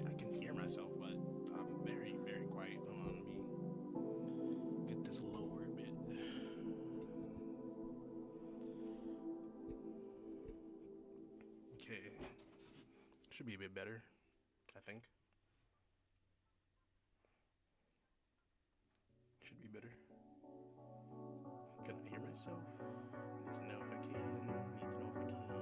I can hear myself, but I'm very, very quiet. Hold on, let me get this lower a bit. Okay, should be a bit better, I think. Should be better. Couldn't hear myself. Need to know if I can. Need to know if I can.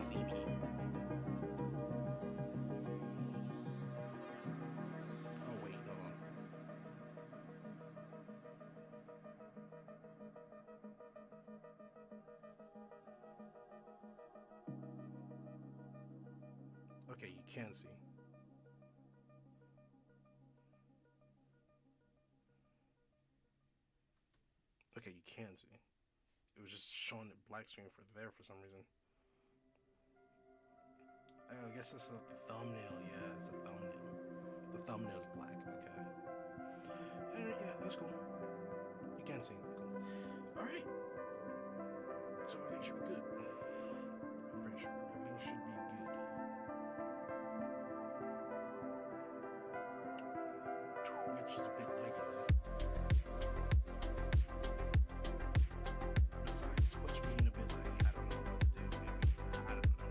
see me. Oh wait, hold on. Okay, you can see. Okay, you can see. It was just showing it black screen for there for some reason. I guess it's a thumbnail. Yeah, it's a thumbnail. The thumbnail's black. Okay. Alright, yeah, that's cool. You can see. Cool. Alright. So everything should be good. I'm pretty sure everything should be good. Twitch is a bit laggy though. Besides Twitch being a bit laggy, I don't know what to do. Maybe I don't know.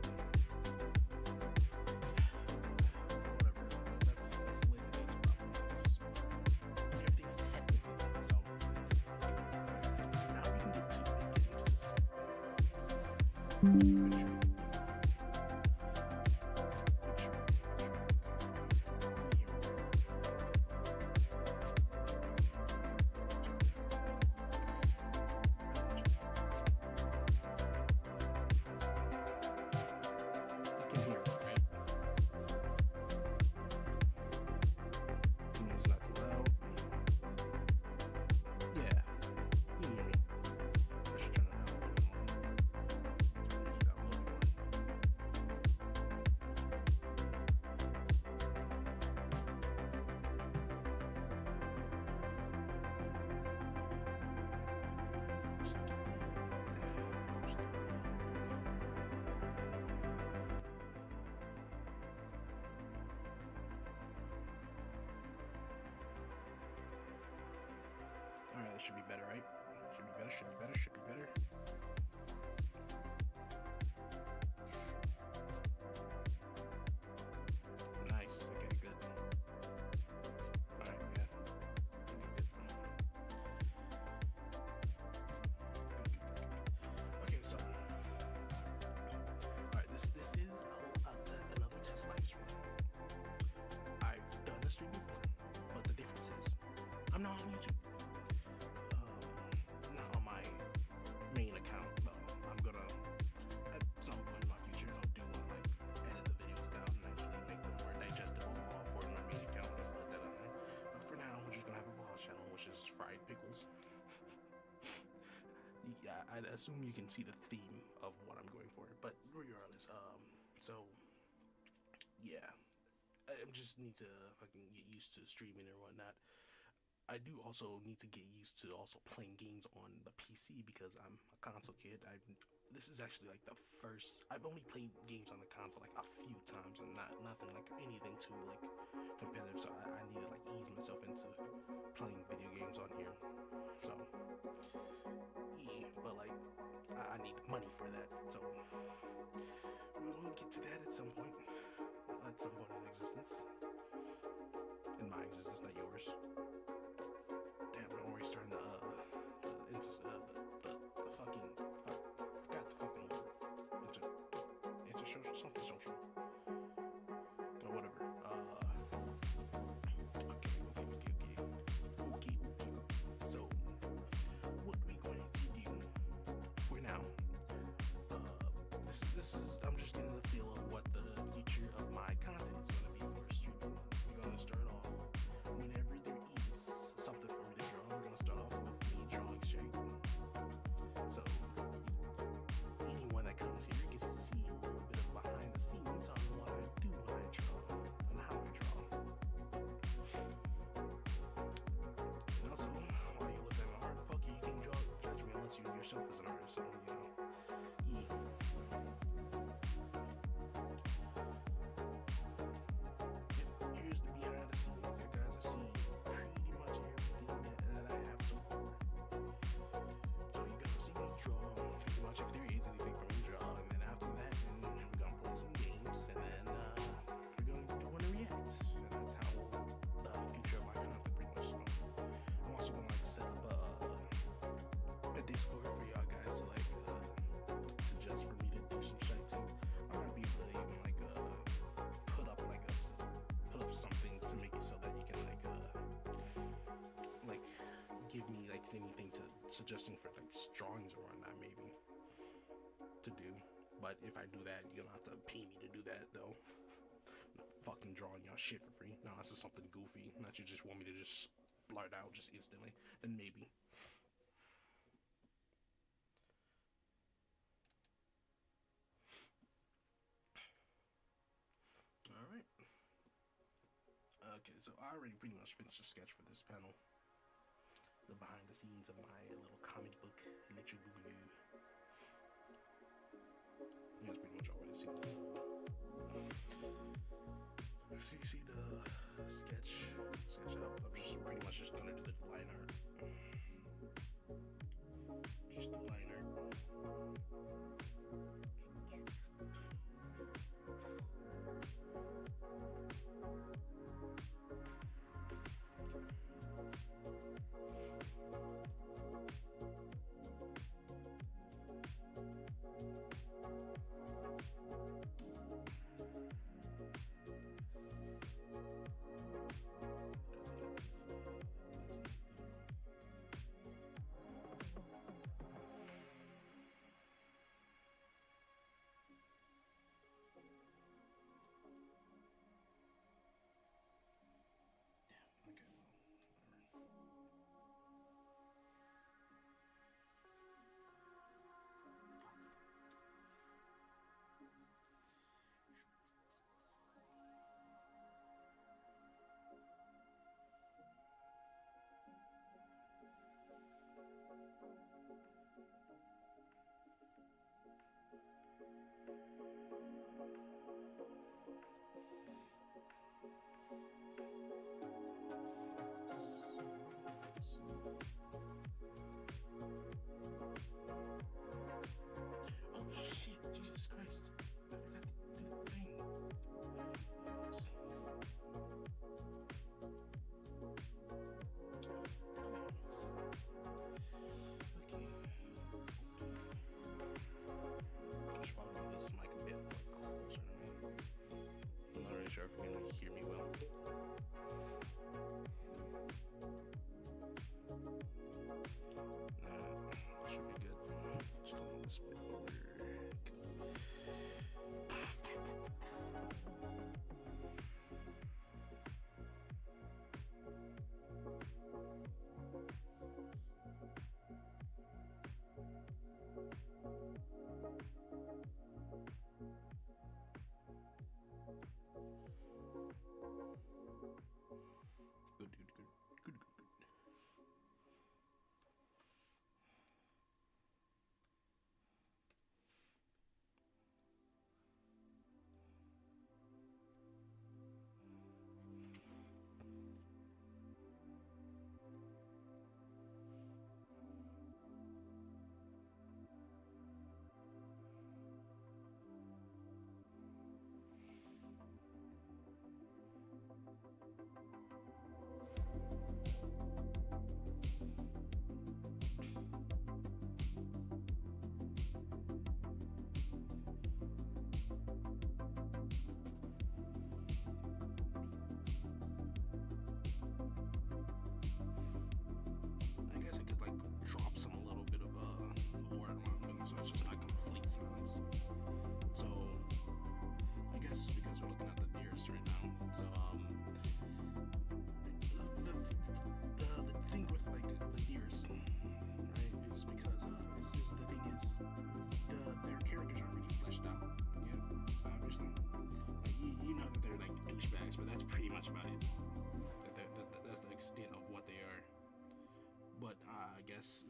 Whatever. That's a later date's problem. Everything's technical, so now we can get into this. Pretty sure. Alright, that should be better, right? Should be better, should be better, should be better. Nice, okay, good. Alright, yeah. Okay, so. Alright, this is another test live stream. I've done a stream before, but the difference is I'm not on YouTube. Not on my main account, though. I'm gonna, at some point in my future, I'll do like edit the videos down and actually make them more digestible for my main account and put that on there. But for now, we're just gonna have a vlog channel, which is fried pickles. Yeah, I'd assume you can see the theme of what I'm going for, but regardless, so yeah, I just need to fucking get used to streaming and whatnot. I do also need to get used to also playing games on the PC because I'm a console kid. This is actually like the first. I've only played games on the console like a few times and nothing like anything too like competitive. So I need to like ease myself into playing video games on here. So yeah, but like I need money for that. So we'll get to that at some point. At some point in existence. In my existence, not yours. Damn, I'm already starting the fucking forgot the fucking word. It's social, something social. Or whatever. Okay. So what we going to do for now? This is I'm just getting the feel of what the future of my content is gonna be for streaming. We're gonna start off whenever there is something for me to draw. I'm gonna start off with me drawing straight. So anyone that comes here gets to see a little bit of behind the scenes on what I do when I draw and how I draw. And also, while you look at my art, fuck you, you can't judge me unless you yourself is an artist. So yeah. Here's the behind the scenes. You guys are seeing pretty much everything that I have so far. So you're gonna see me draw pretty much if there is anything for me to draw, and then after that, then we're gonna play some games, and then we're gonna do one to react, and that's how the future of my content pretty much is going. I'm also gonna like set up a Discord for y'all guys to like suggest for me to do some shit too. anything to suggesting for like drawings or whatnot, maybe to do. But if I do that, you'll have to pay me to do that though. I'm not fucking drawing y'all shit for free. No, this is something goofy. Not you just want me to just blurt out just instantly. Then maybe. Alright. Okay, so I already pretty much finished the sketch for this panel. The behind the scenes of my little comic book, Electric Boogaloo. You guys pretty much already seen it. See the sketch out. I'm just pretty much just gonna do the line art. Just the line art. Sure if you can hear me well. Should be good. Just a little bit over.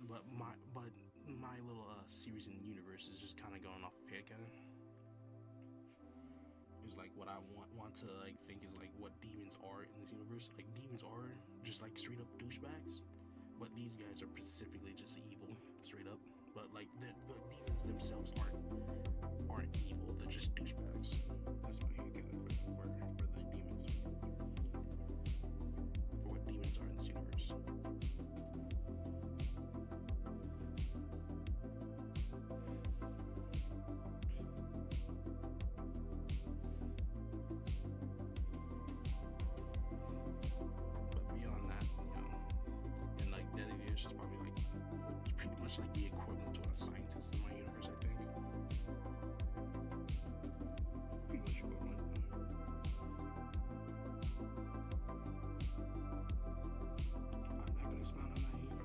But my little series in the universe is just kind of going off of headcanon. It's like what I want to like think is like what demons are in this universe. Like demons are just like straight up douchebags, but these guys are specifically just evil, straight up. But like the demons themselves aren't evil. They're just douchebags. That's my headcanon for the demons. For what demons are in this universe. It's just probably like much like the equivalent to a scientist in my universe, I think. Pretty much equivalent. I'm not gonna expound on that any further.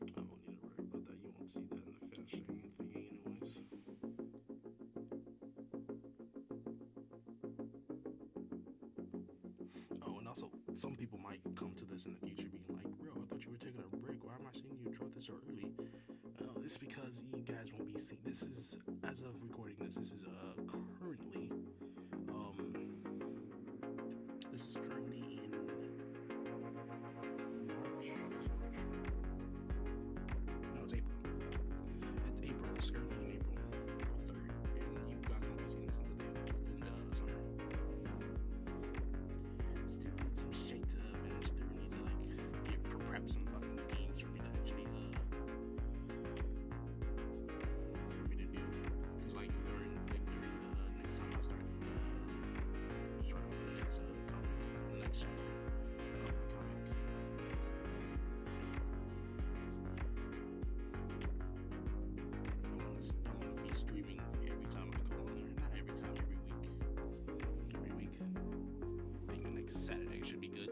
I won't need to worry about that. You won't see that in the finishing thingy, anyways. Oh, and also, some people might come to this in the future being like, bro, I thought you were taking a break. Why am I seeing you draw this so early? It's because you guys won't be seeing. This is, as of recording this, this is currently, this is currently in March. No, it's April. It's April. It's currently in April. April 3rd. And you guys won't be seeing this until the end of summer. Still need some shit to finish. Still need to like prep some fucking games for me to actually for me to do. Cause like during the next time I start off the next comic, the next chapter of the comic. I'm gonna be streaming every time I go on there. Not every time, every week. Every week. I think next Saturday should be good.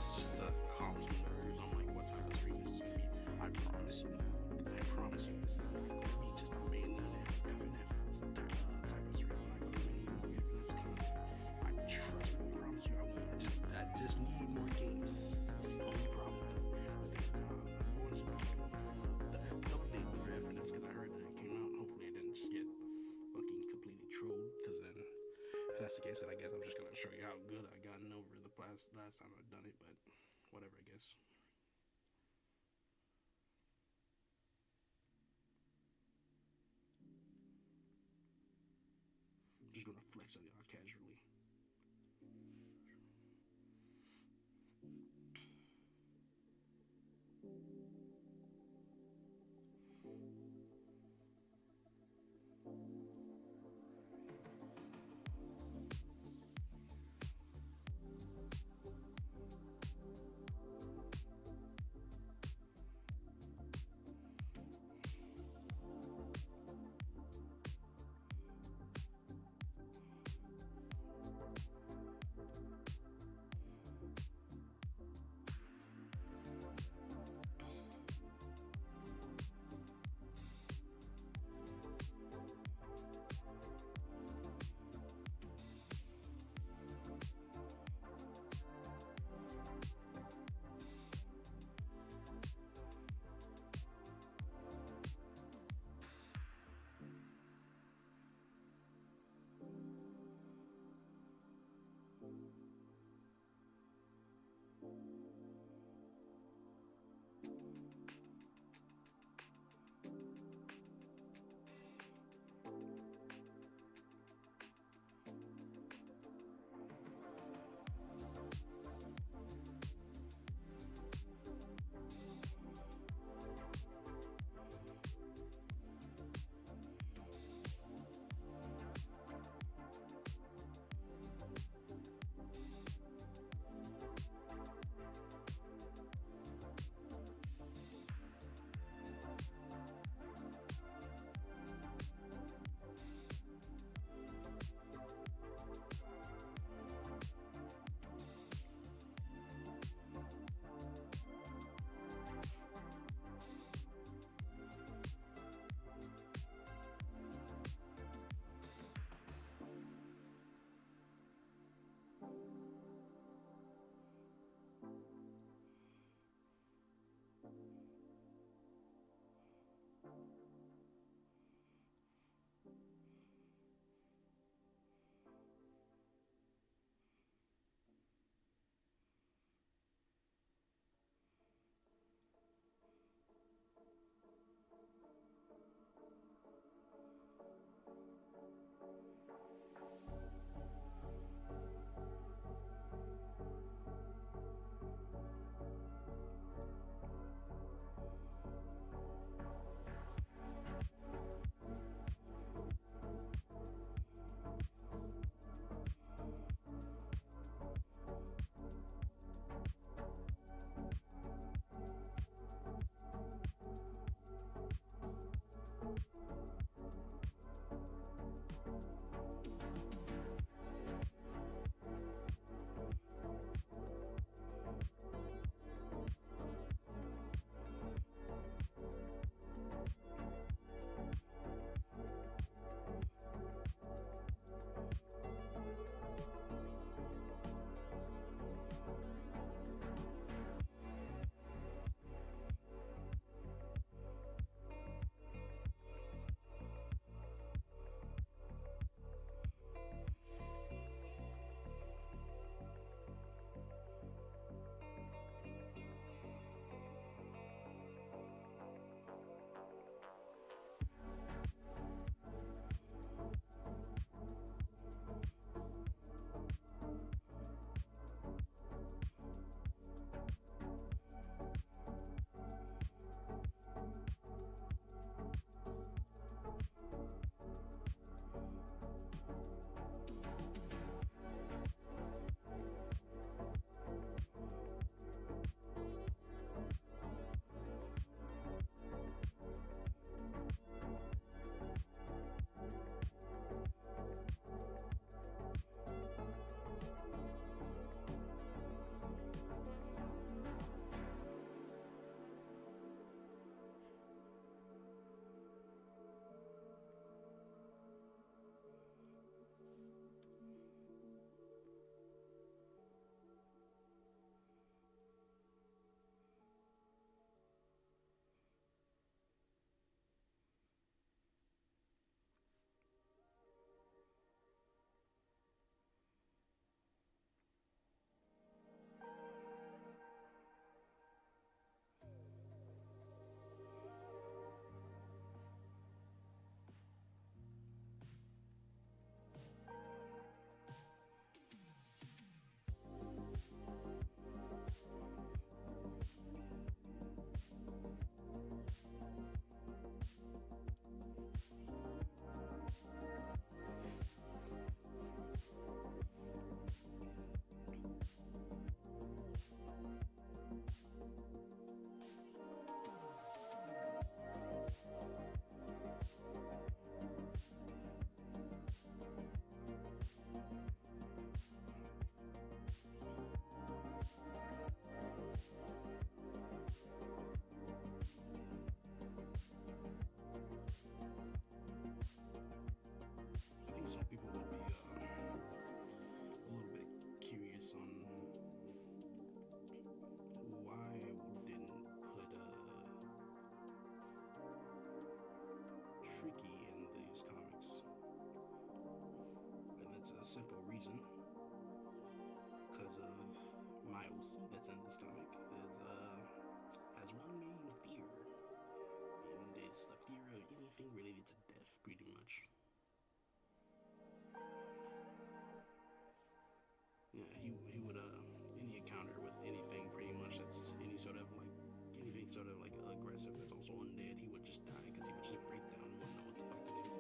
this just to calm some nerves on like what type of stream this is gonna be. I promise you, this is not gonna be just a random FNF type of stream. I'm not gonna make any more FNF content. I trust me, I promise you, I won't. I just need more games. That's the only problem is with it. I'm going to be doing the update for FNF because I heard that it came out. Hopefully, I didn't just get fucking completely trolled. Because then, if that's the case, then I guess I'm just gonna show you how good I gotten over the last time I've done it. But whatever, I guess. Just gonna flex on y'all casually. a simple reason. Because of my OC that's in the stomach has one main fear, and it's the fear of anything related to death, pretty much. Yeah, he would any encounter with anything pretty much that's anything sort of like aggressive that's also undead, he would just die because he would just break down and wouldn't know what the fuck to do.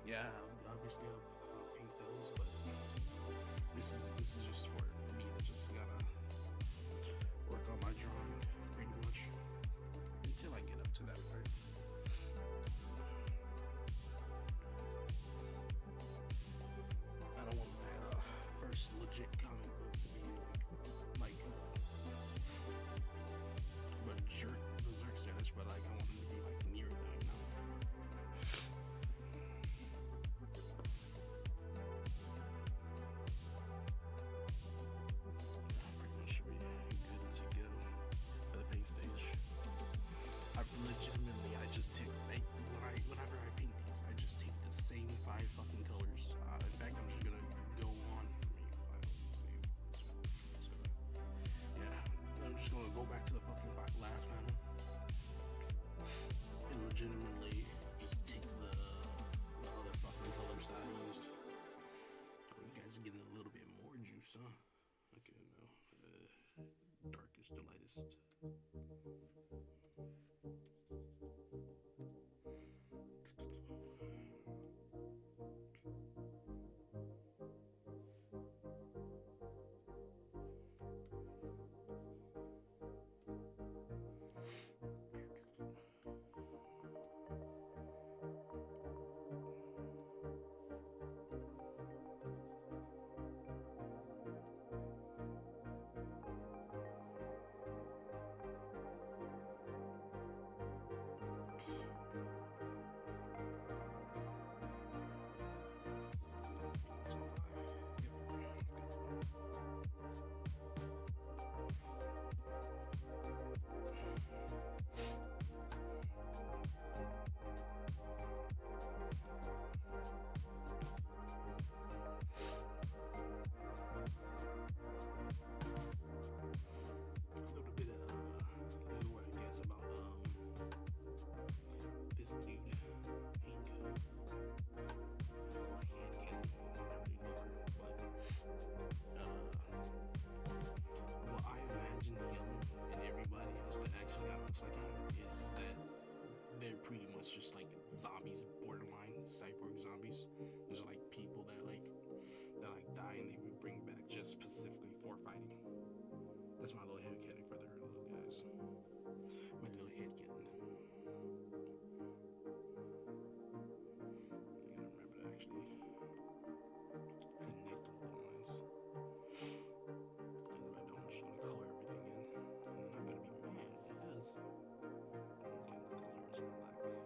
Yeah, obviously I'll paint those, but this is just for me to just gotta work on my drawing pretty much until I get up to that part. I don't want my first legit comic book to be berserk status, but like I want him to be like near that, you know. Pretty much should be good to go for the paint stage. I legitimately, I just take whenever I paint these, I just take the same 5 fucking colors. In fact, I'm just gonna go on. Let me save this one. I'm just gonna go back to the fucking last panel and legitimately just take the other fucking colors that I used. Oh, you guys are getting a little bit more juice, huh? Okay, no. Darkest to lightest. This dude, Hank, what I imagine him and everybody else that actually looks like him is that they're pretty much just like zombies, borderline cyborg zombies. There's like people that die and they bring back just specifically for fighting. That's my little headcanon for the little guys. My little headcanon. I gotta remember to actually connect all the lines. Because if I don't, I'm just gonna color everything in. And then I'm gonna be mad if it does. Okay, nothing here is black.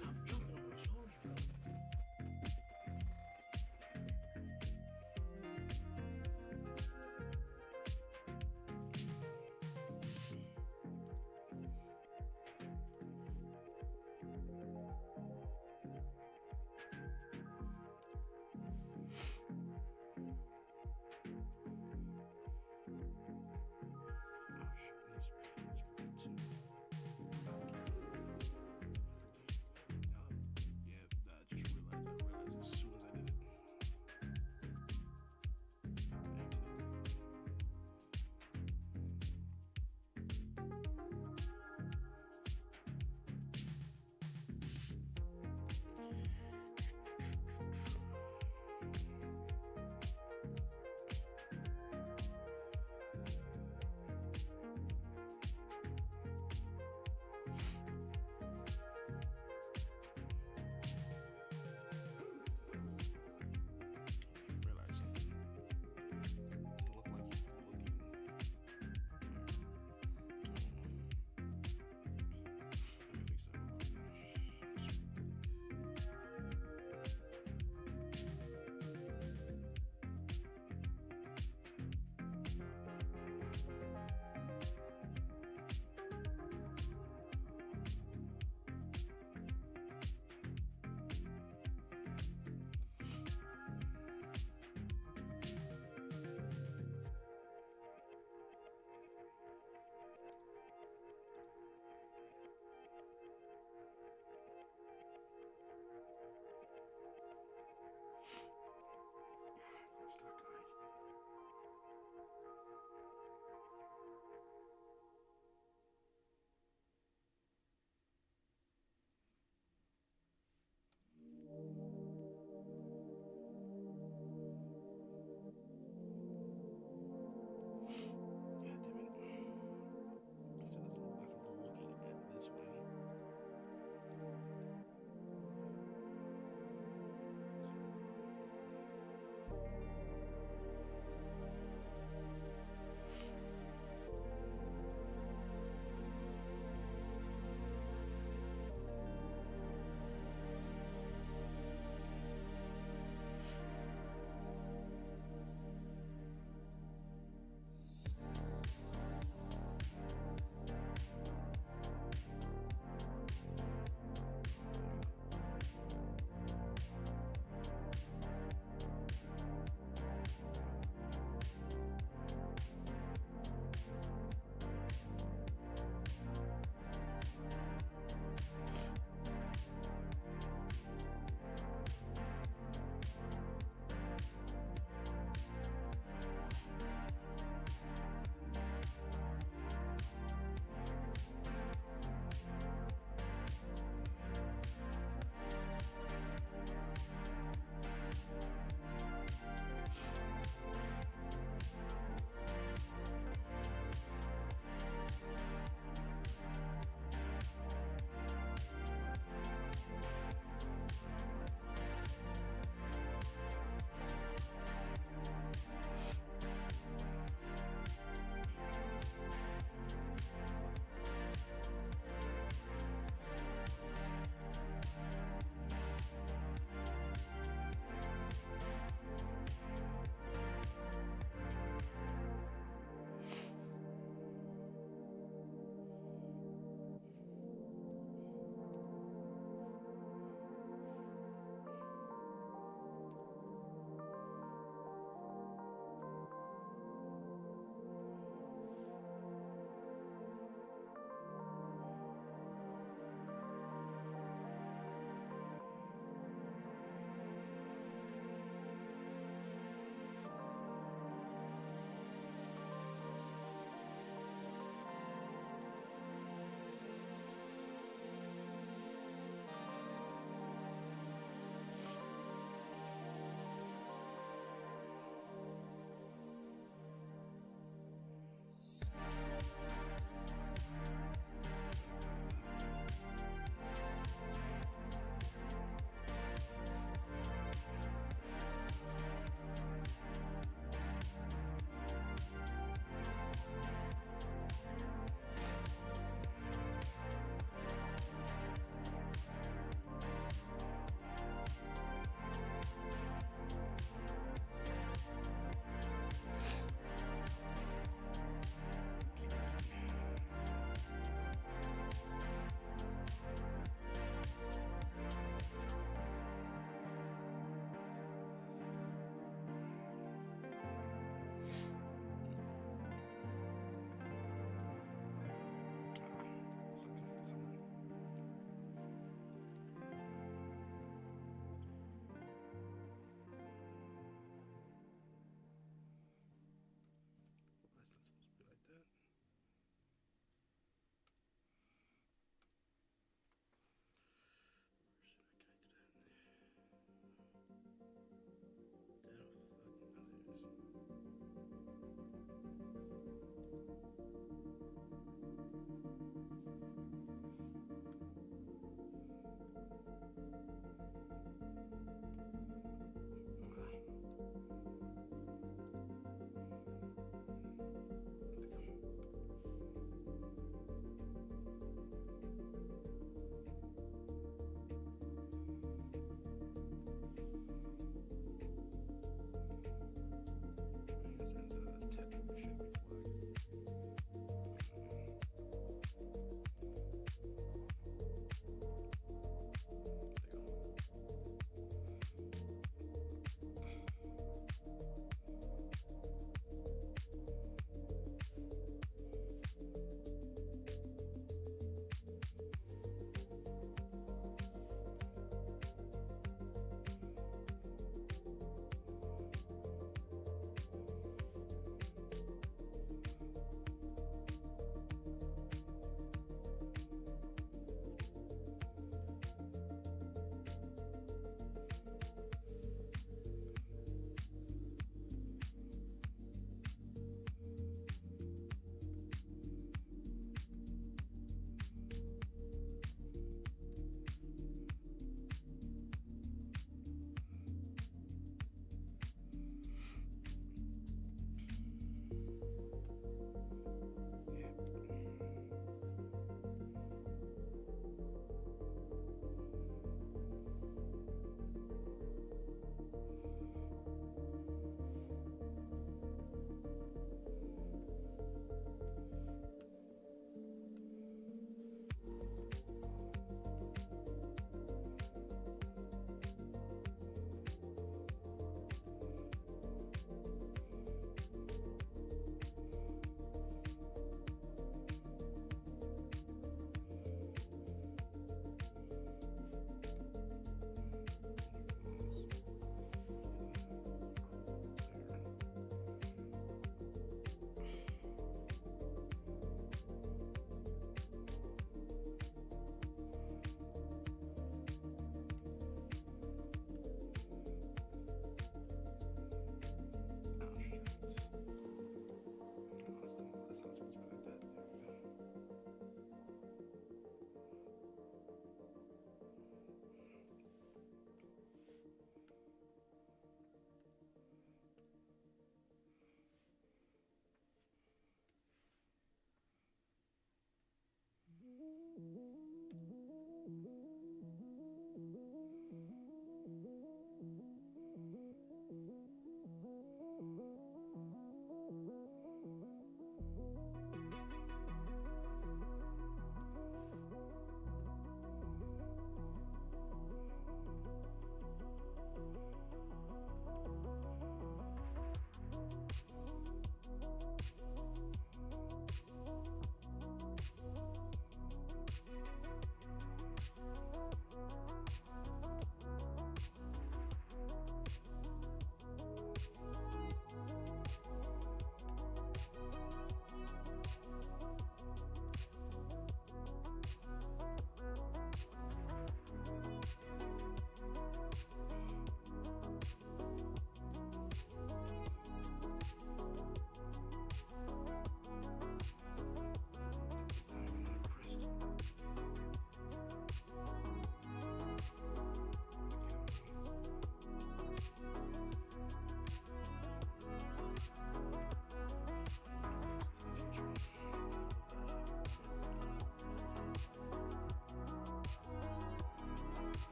Stop jumping on my shoulders, bro.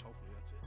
Hopefully that's it.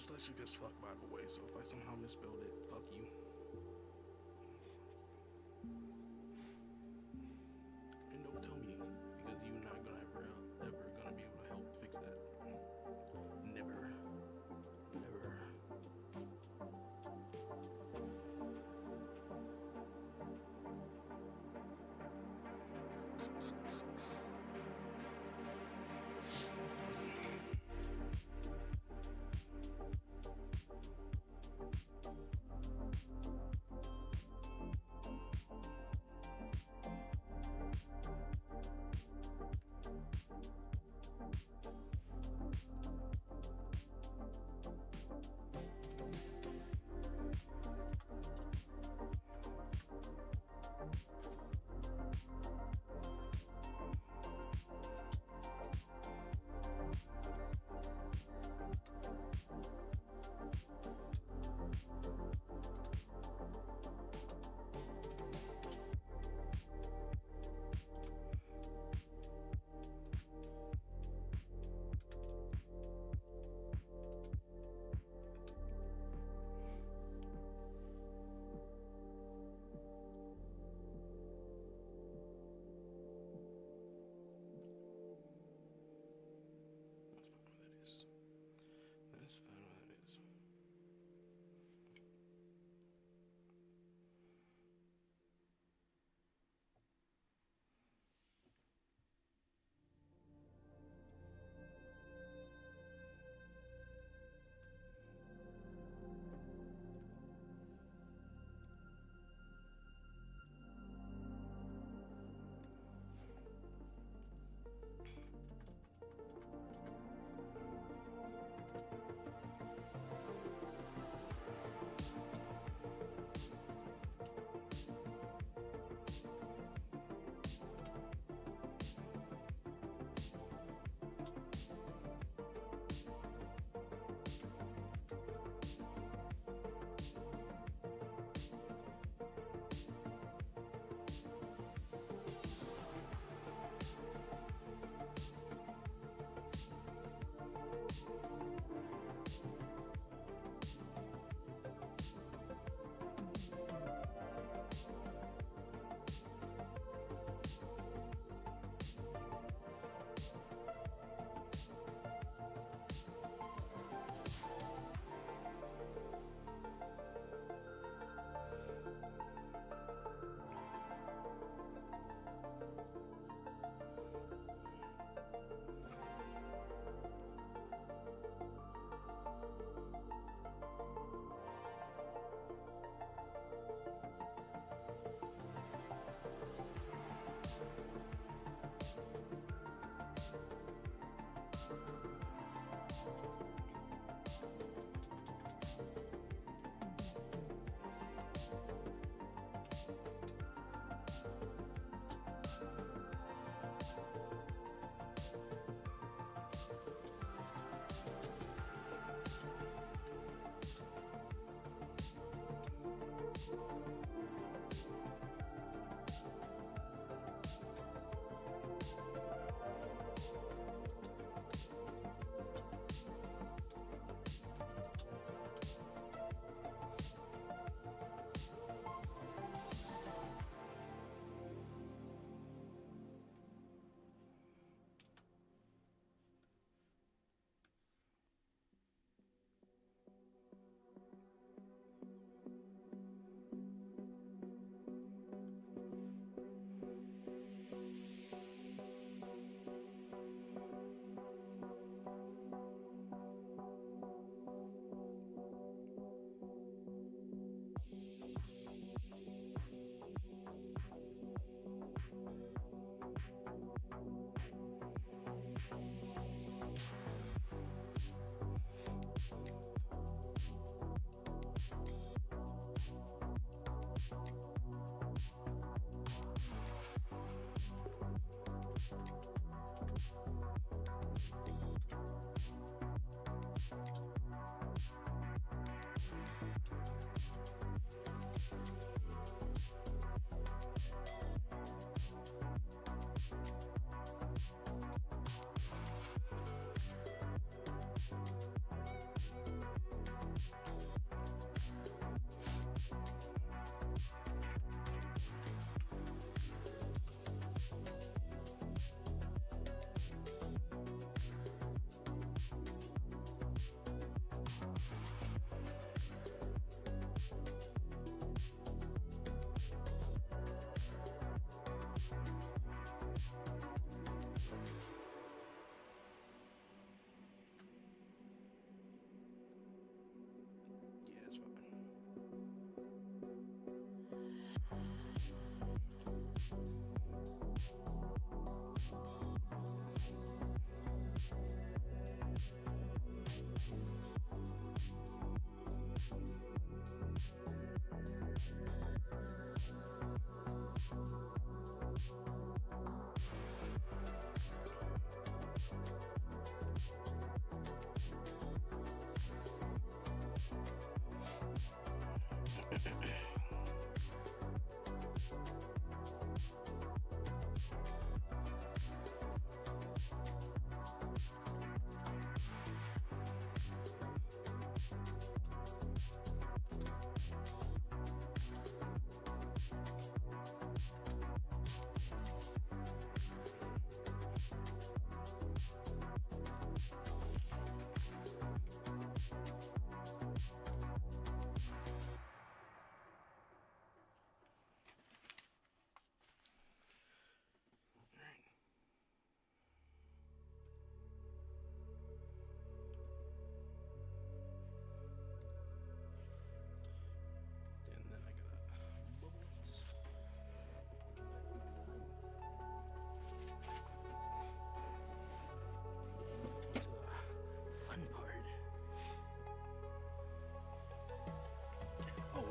dyslexic as fuck, by the way, so if I somehow misspelled it, fuck you. And don't tell me, because you're not gonna ever gonna be able to help fix that. Never. Never.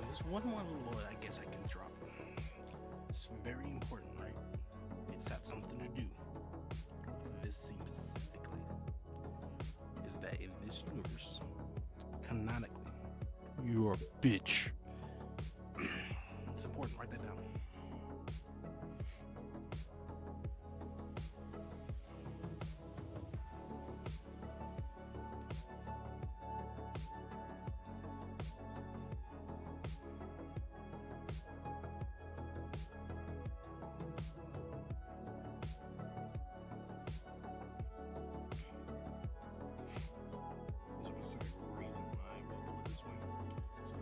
there's one more little I guess I can drop. It's very important, right? It's had something to do with this scene specifically. Is that in this universe, canonically, you're a bitch. It's important, write that down. There's a specific reason why I go this way. So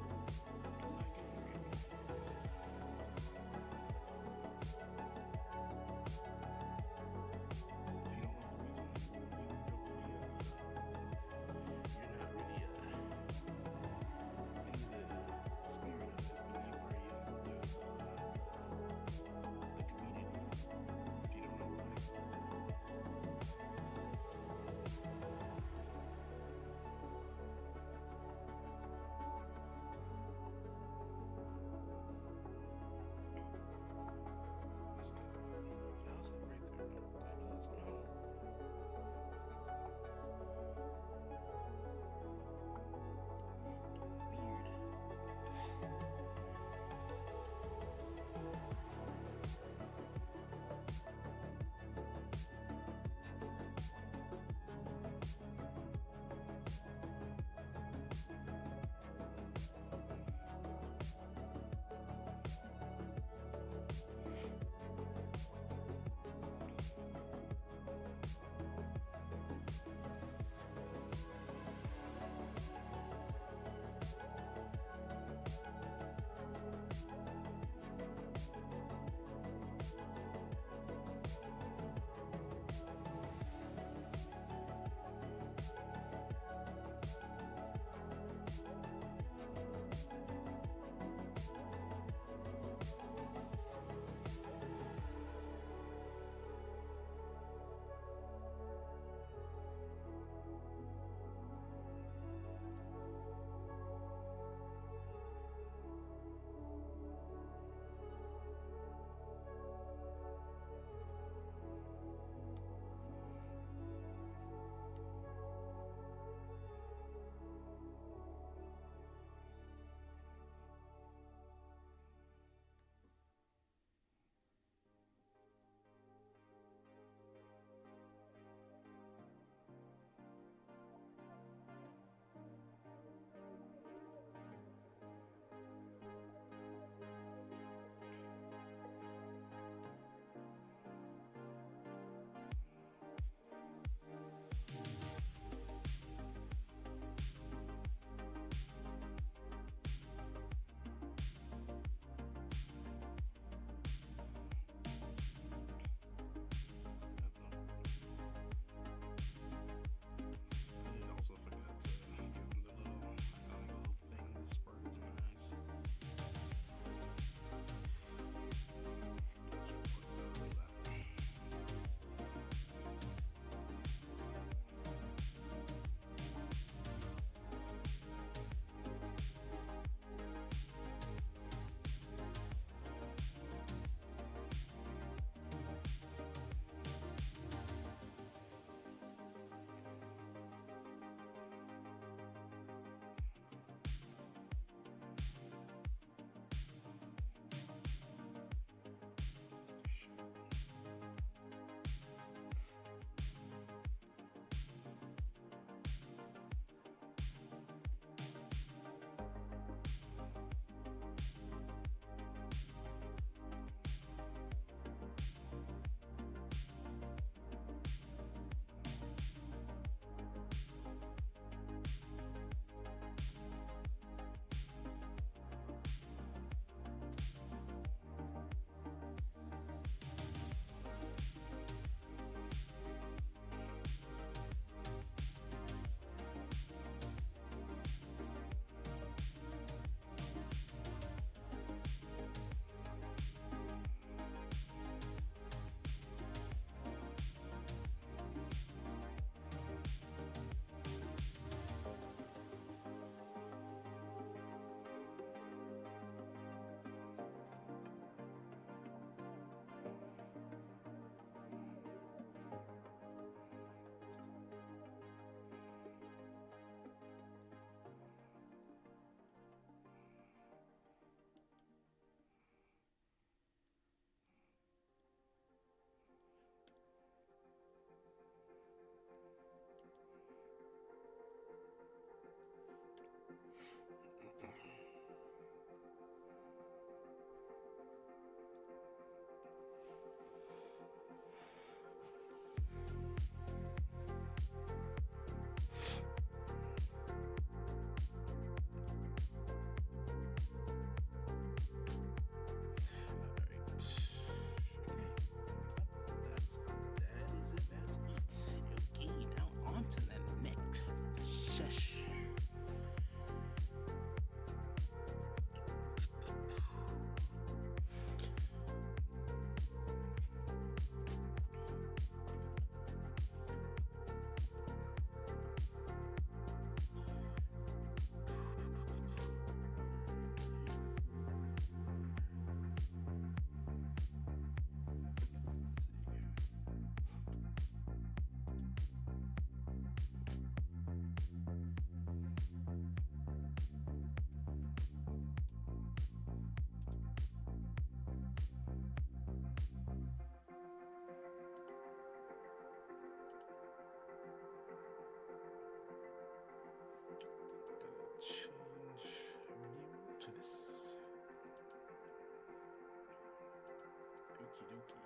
dokie.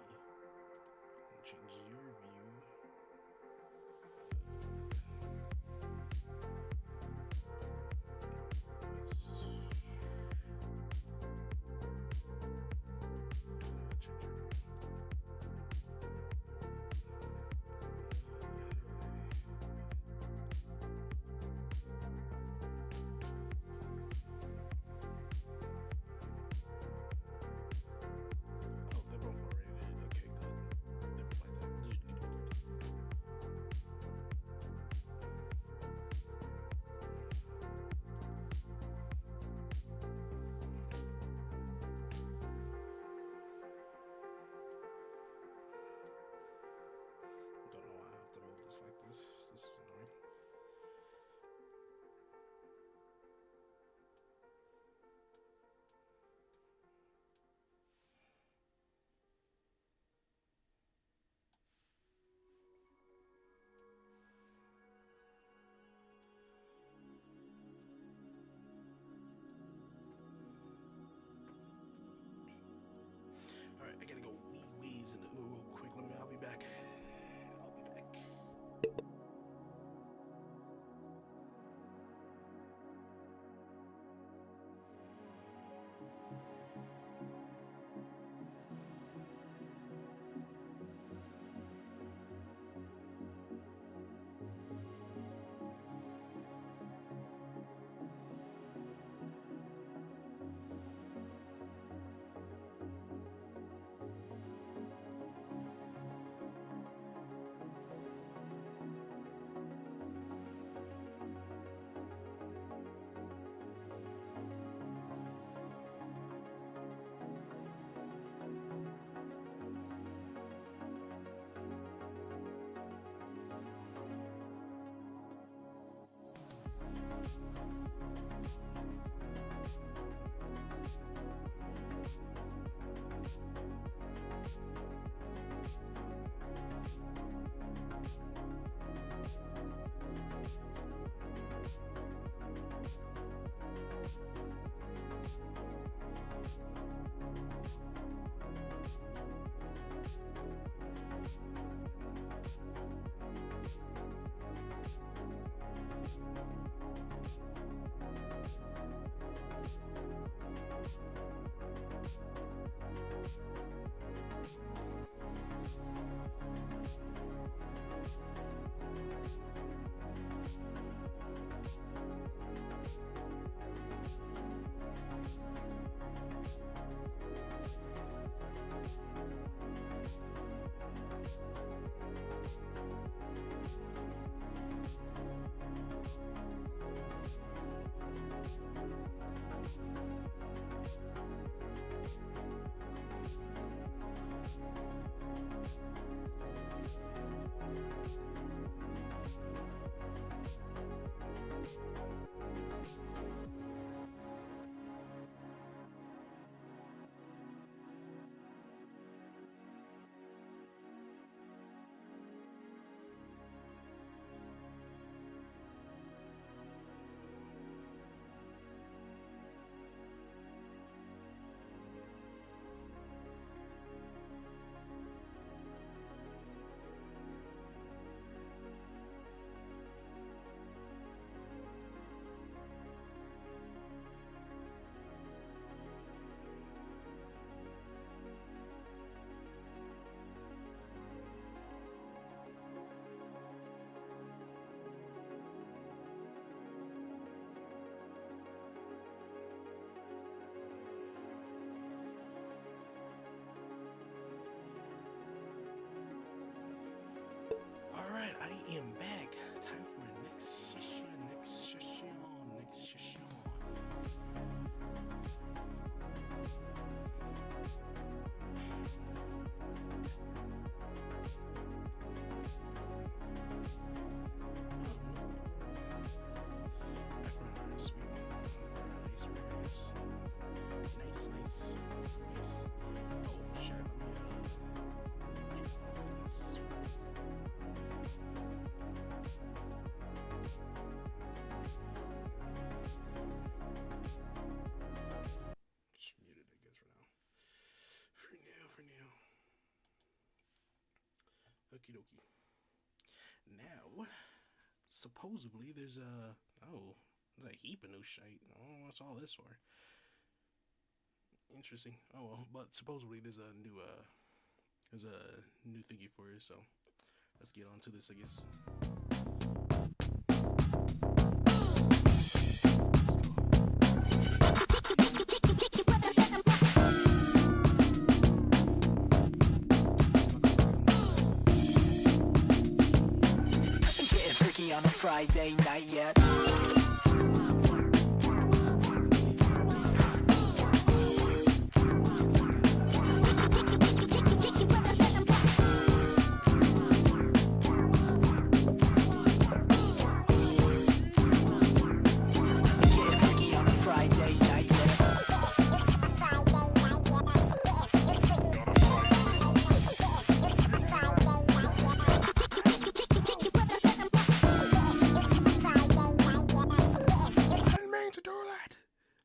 Change your view. Let's oh, they're both already dead. Okay, good. They're both like that. Good, good, good. Don't know why I have to move this like this. This is annoying. All right, I gotta go wheeze in it real quick. I'll be back. I'll be back. Okie dokie. Now, supposedly there's a heap of new shite. I don't know what's all this for. Interesting. Oh well, but supposedly there's a new thingy for you. So let's get on to this, I guess. On a Friday night yet.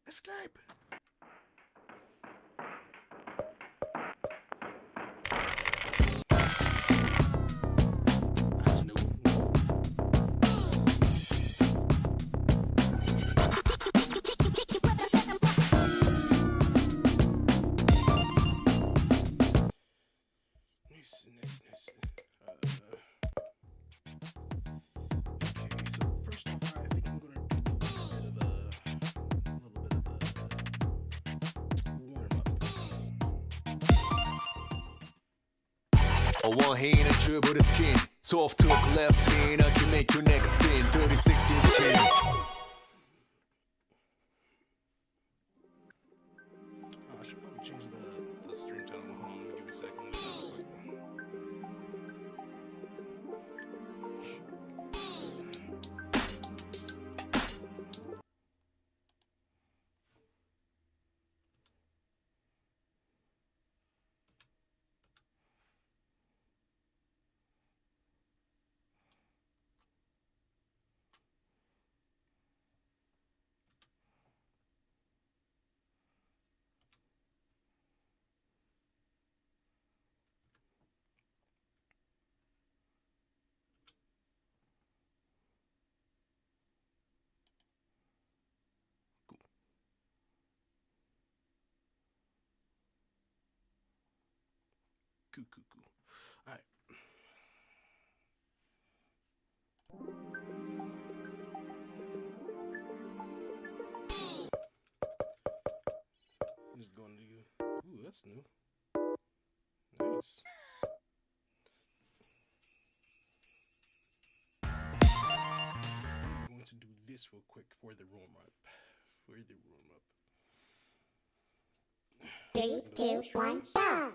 Escape! That's new. Nice. Okay, so first off, I think I'm gonna do a little bit of One hand and dribble the skin. Soft hook, left hand, I can make your neck spin. 36-inch spin. I should probably change the stream title. Hold on, let me give me a second. Cool. Alright. I'm just going to you. Ooh, that's new. Nice. I'm going to do this real quick for the room up. 3, 2, 1, go!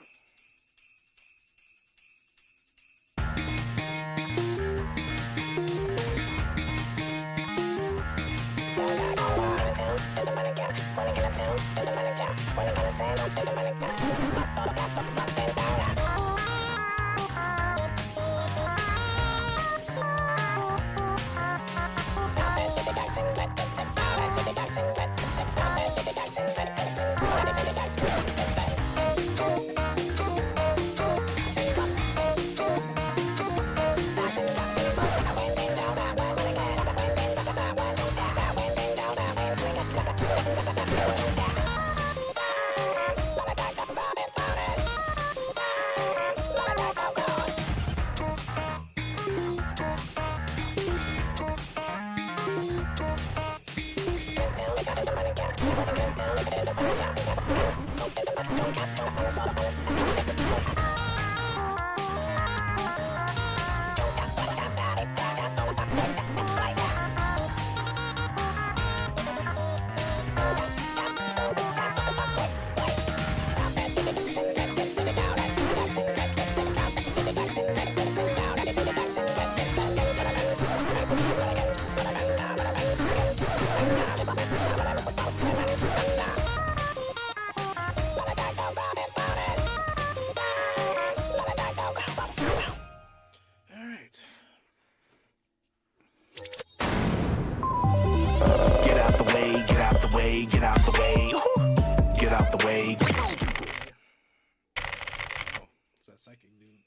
Psychic dude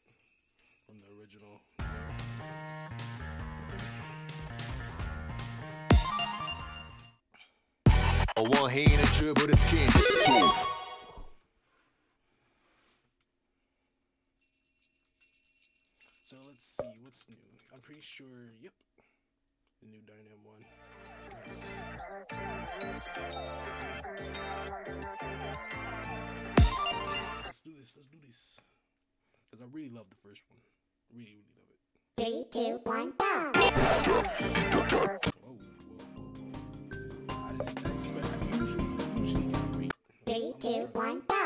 from the original 원해는 dribble the skin. So let's see what's new. I'm pretty sure. Yep, the new Dynam one. Nice. Let's do this. Let's do this. Because I really love the first one. Really, really love it. 3, 2, 1, go! Whoa, whoa, whoa, whoa. I didn't expect. I usually get a beat. 3, 2, 1, go!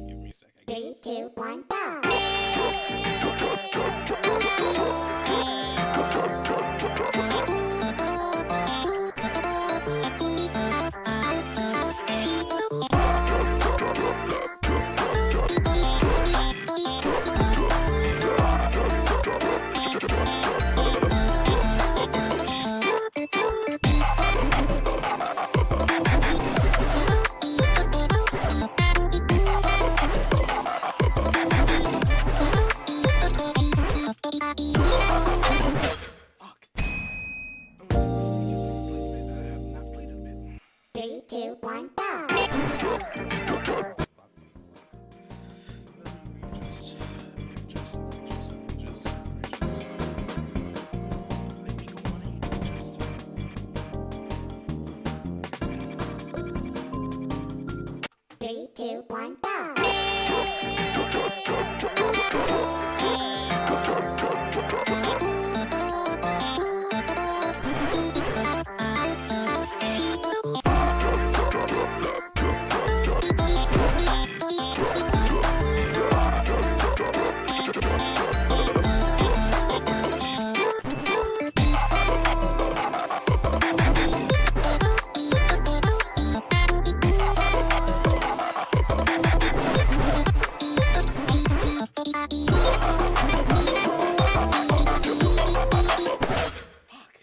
Give me a sec. 3, 2, 1, go! Fuck. I'm rusty. I have not played in a bit. 3, 2, 1, go! Fuck. Let me readjust. Let me go on and adjust. 3, 2, 1, go! Fuck.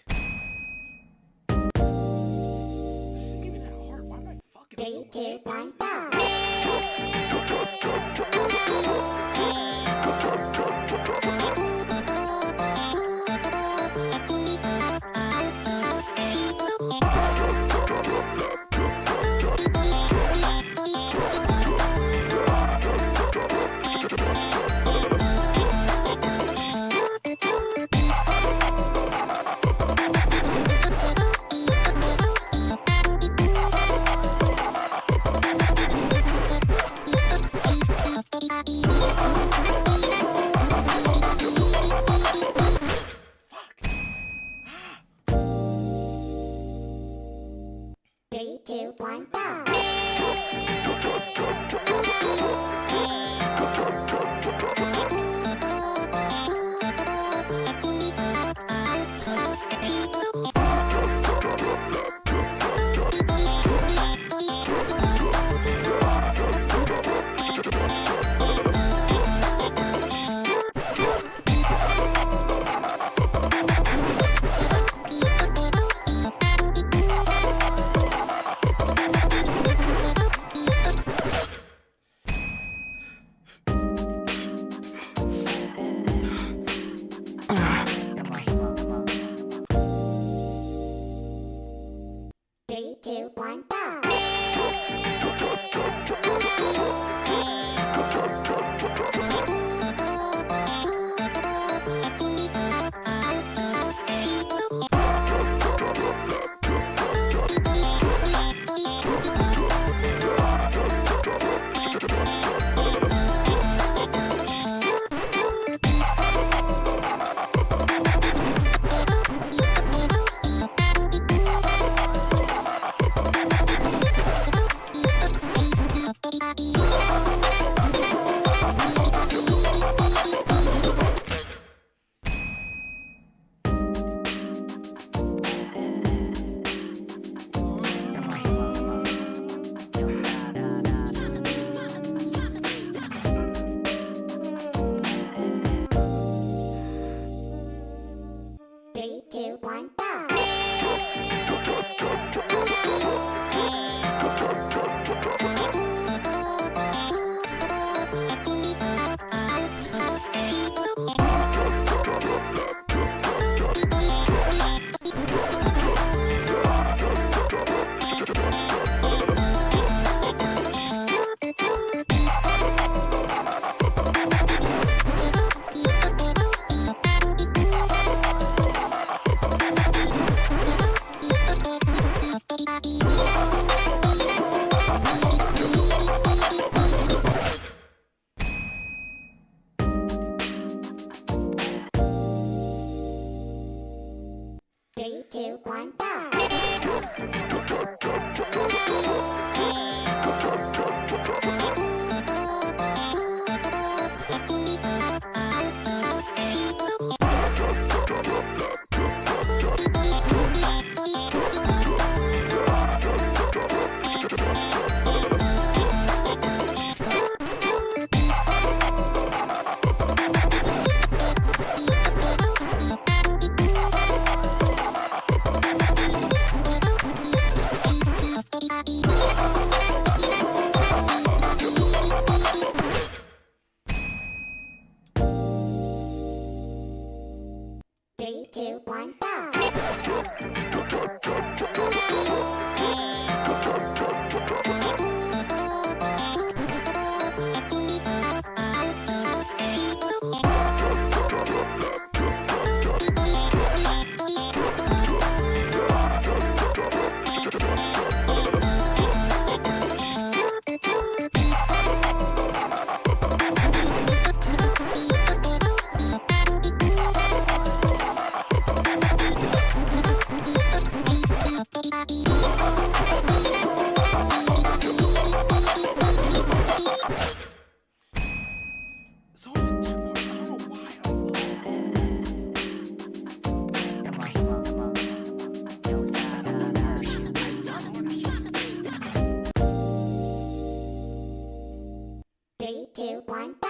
This isn't even that hard. Why am I fucking up 3, so 2, much? 1, Fuck. 3, 2, 1, go! Three, two, one, go! Three, two, one, go. Three, two, one, go. So that part, I don't know why Don't stop. Three, two, one, go.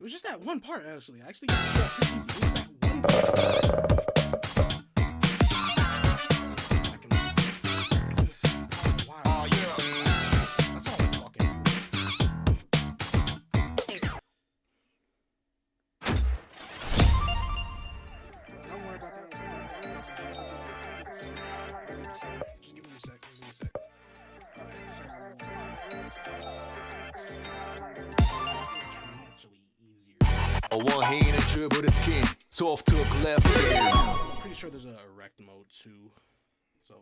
It was just that one part, actually. I actually got pretty easy. Just that one part. I can. This is wild. Oh, yeah. That's all I'm talking. Don't worry about that. Just give me a sec. Give me a sec. Alright, so. A one hand and dribble the skin. Soft hook left hand. I'm pretty sure there's a erect mode too. So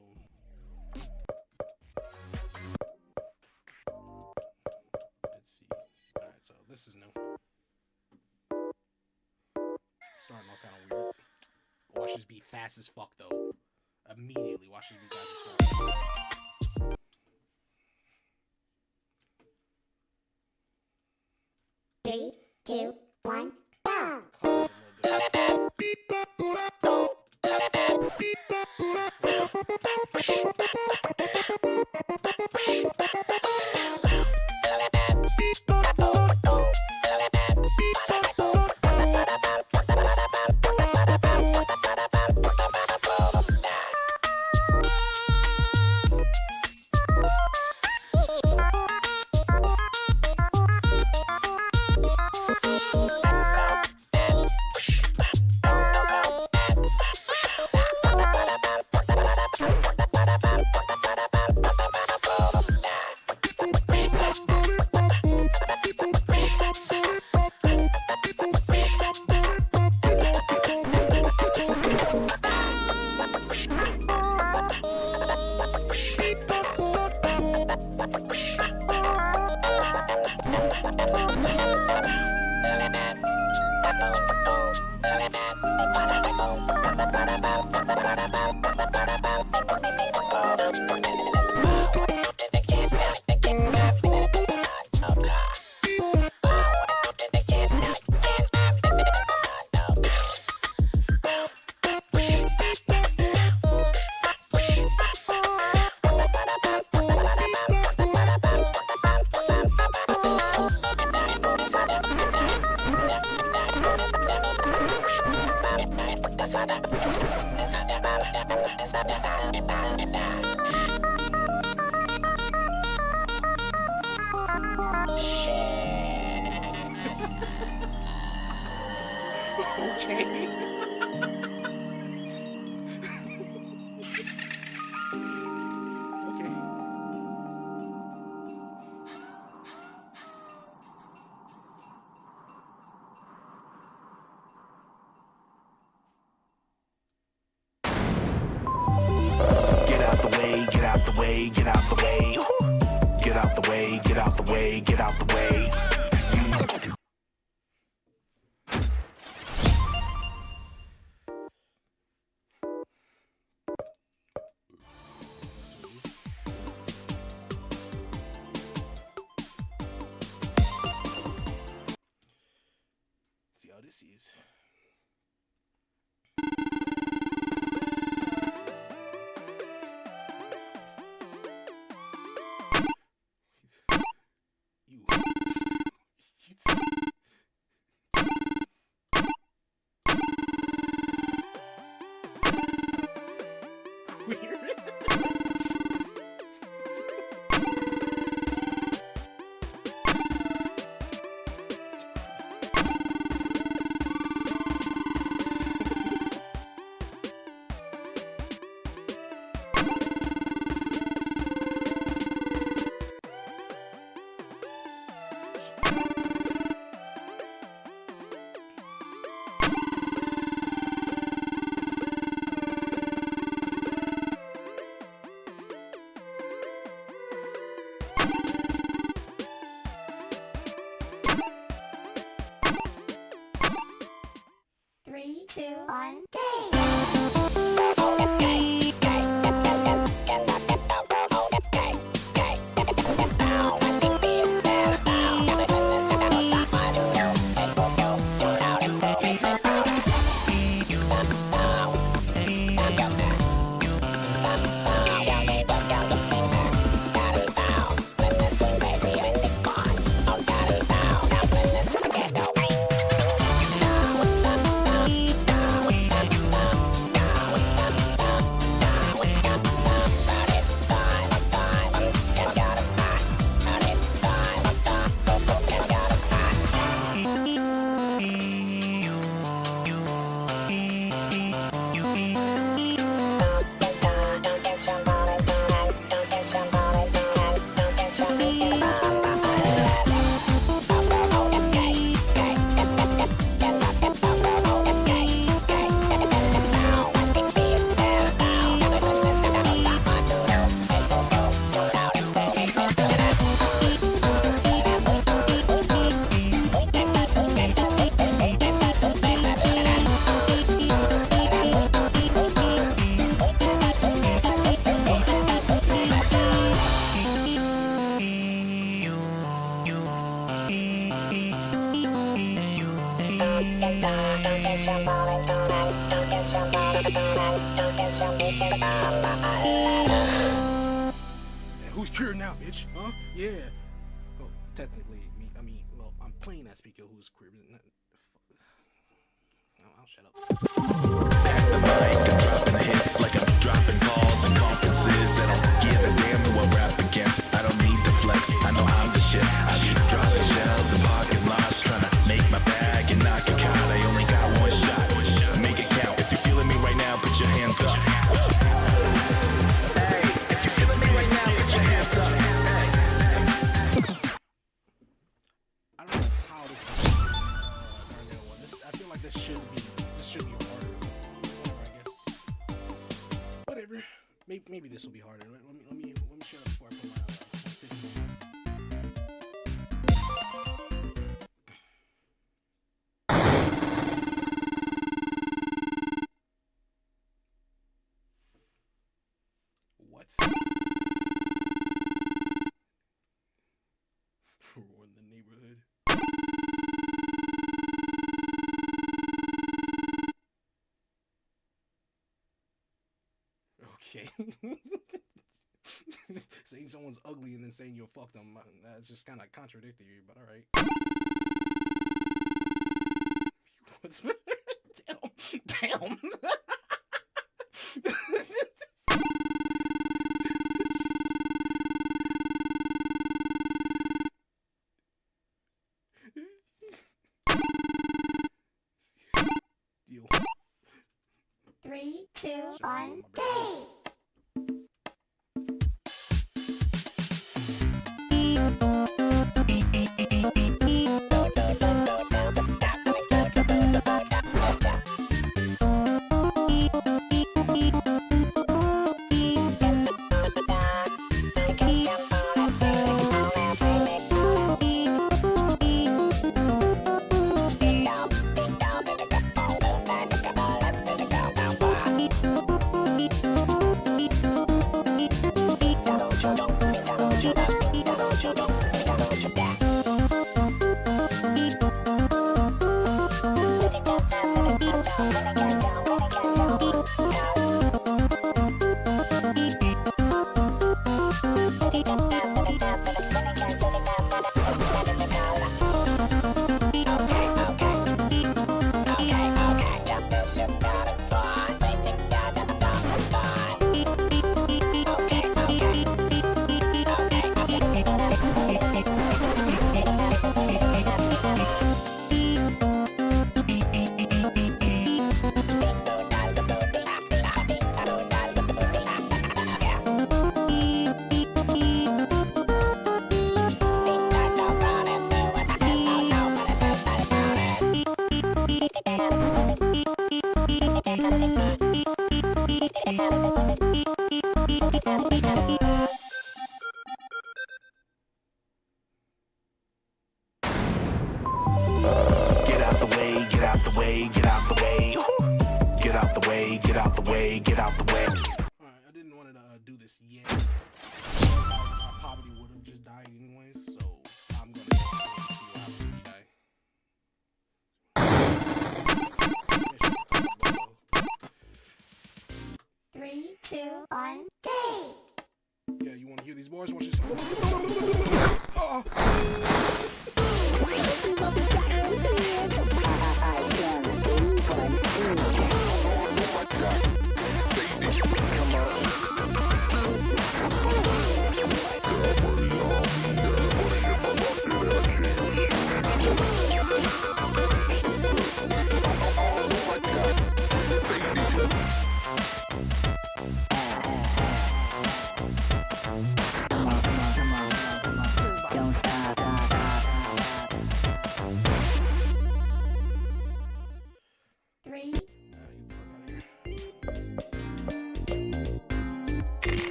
let's see. Alright, so this is new. Starting off kind of weird. Watch this be fast as fuck though. Immediately, watch this be fast as fuck. 3, 2, 1, go! Okay. Okay. Get out the way, get out the way, get out the way. Get out the way, get out the way, get out the way. See how this is. You. Weird. Three, two, one, go! Yeah, who's queer now, bitch? Huh? Yeah. Well, technically, well, I'm playing that speaker who's queer. But not, I'll shut up. Pass the mic, I'm dropping the hits like I'm dropping calls and conferences. I don't give a damn who I rap against. I don't need to flex, I know I'm the shit. I be dropping shells in parking lots, trying to make my bag and knock it out. I only got one shot, make it count. If you're feeling me right now, put your hands up. Hey, if you're feeling me right now, put your hands up. I don't know how this is Darnell one. I feel like this should be harder, I guess. Whatever. Maybe this will be harder. Let me shut up before I put my pistol on. What? We're in the neighborhood. Okay. Saying someone's ugly and then saying you'll fuck them, that's just kind of contradictory, but alright. Damn. Yo. 3, 2, 1, go! Alright, I didn't want to do this yet. I probably would have just died anyways, so I'm gonna go ahead and see what happens when you die. 3, 2, 1, go! Yeah, you want to hear these bars? Watch this. Oh.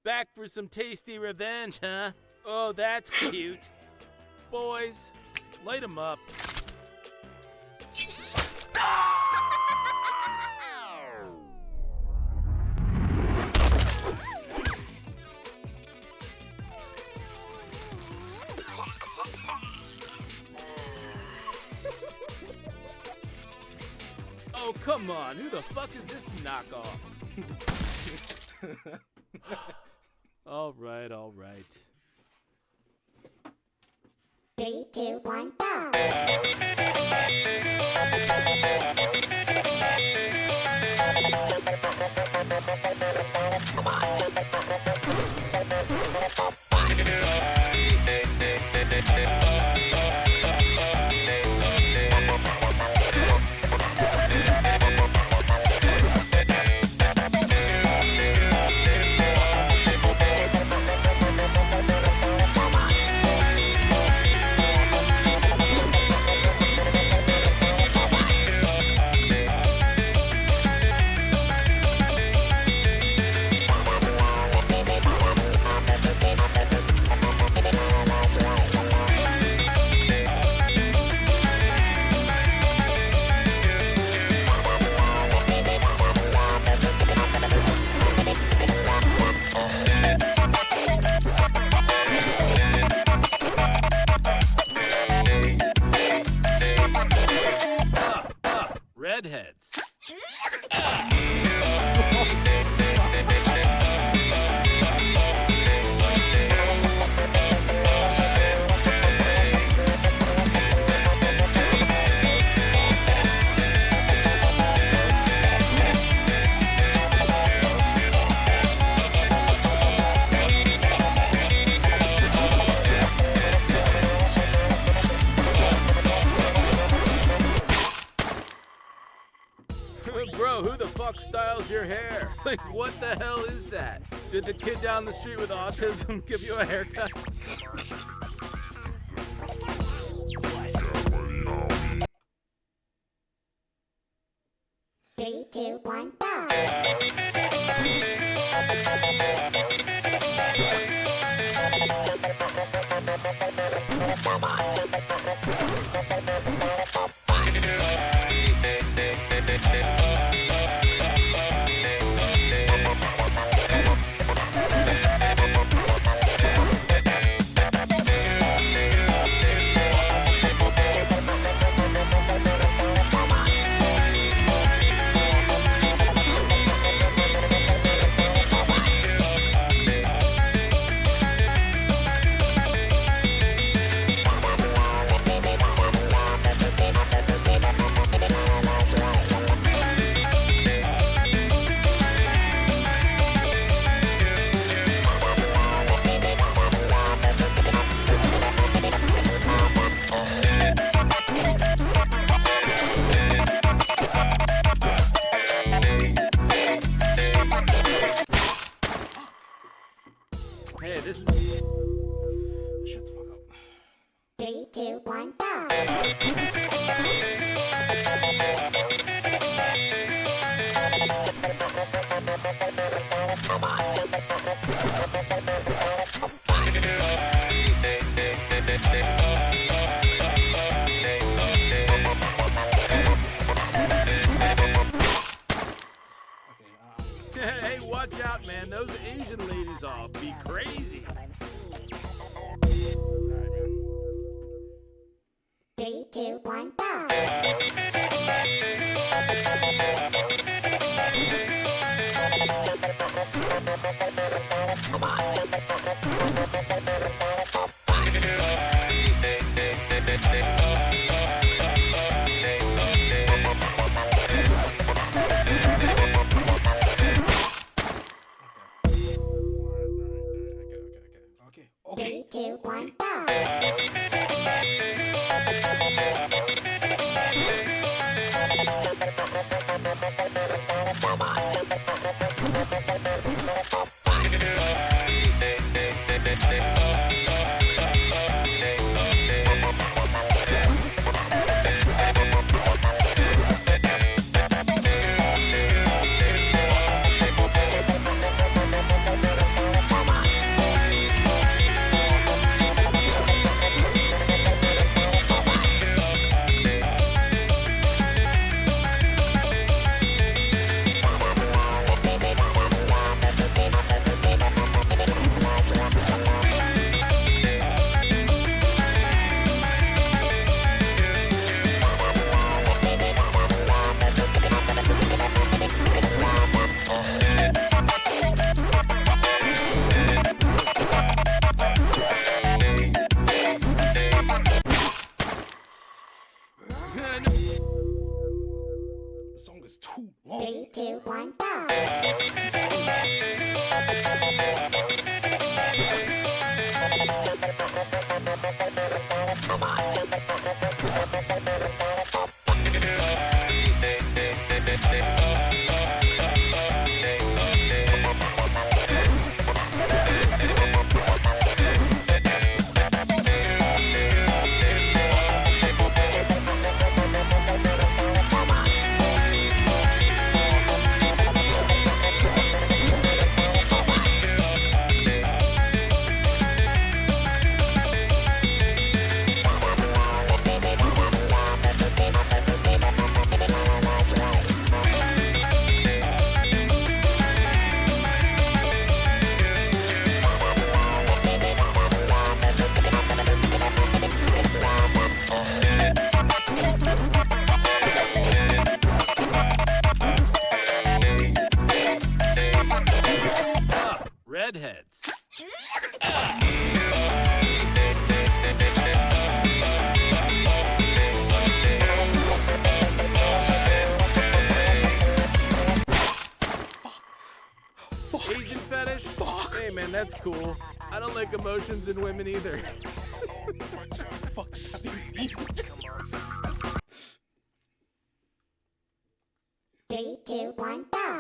Back for some tasty revenge, huh? Oh, that's cute. Boys, light 'em up. Come on, who the fuck is this knockoff? All right, all right. 3, 2, 1, go! Redheads. Bro, who the fuck styles your hair? Like, what the hell is that? Did the kid down the street with autism give you a haircut? 3, 2, 1, go! Hey, this is... Shut the fuck up. 3, 2, 1, go! Hey, watch out, man. Those Asian ladies all be crazy. Alright, man. 3, 2, 1, go! Okay. 3, 2, 1, go! Redheads. Asian fetish? Hey man, that's cool. I don't like emotions in women either. Fuck's that mean? 3, 2, 1, go.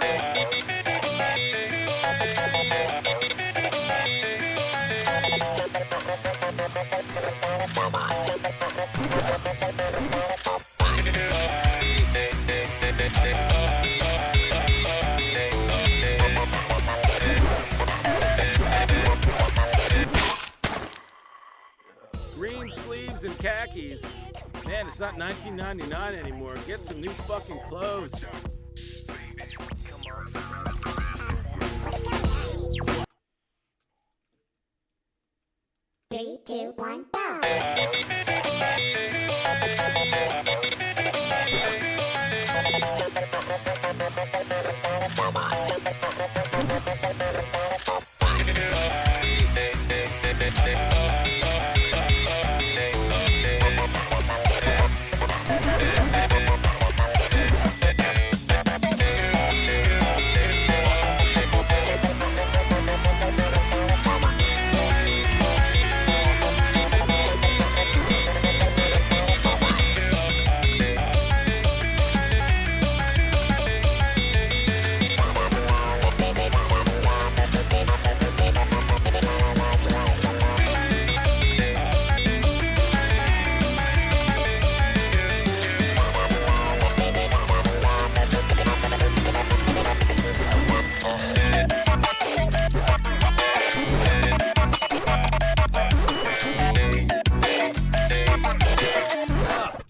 Green sleeves and khakis. Man, it's not 1999 anymore. Get some new fucking clothes. 3, 2, 1, go.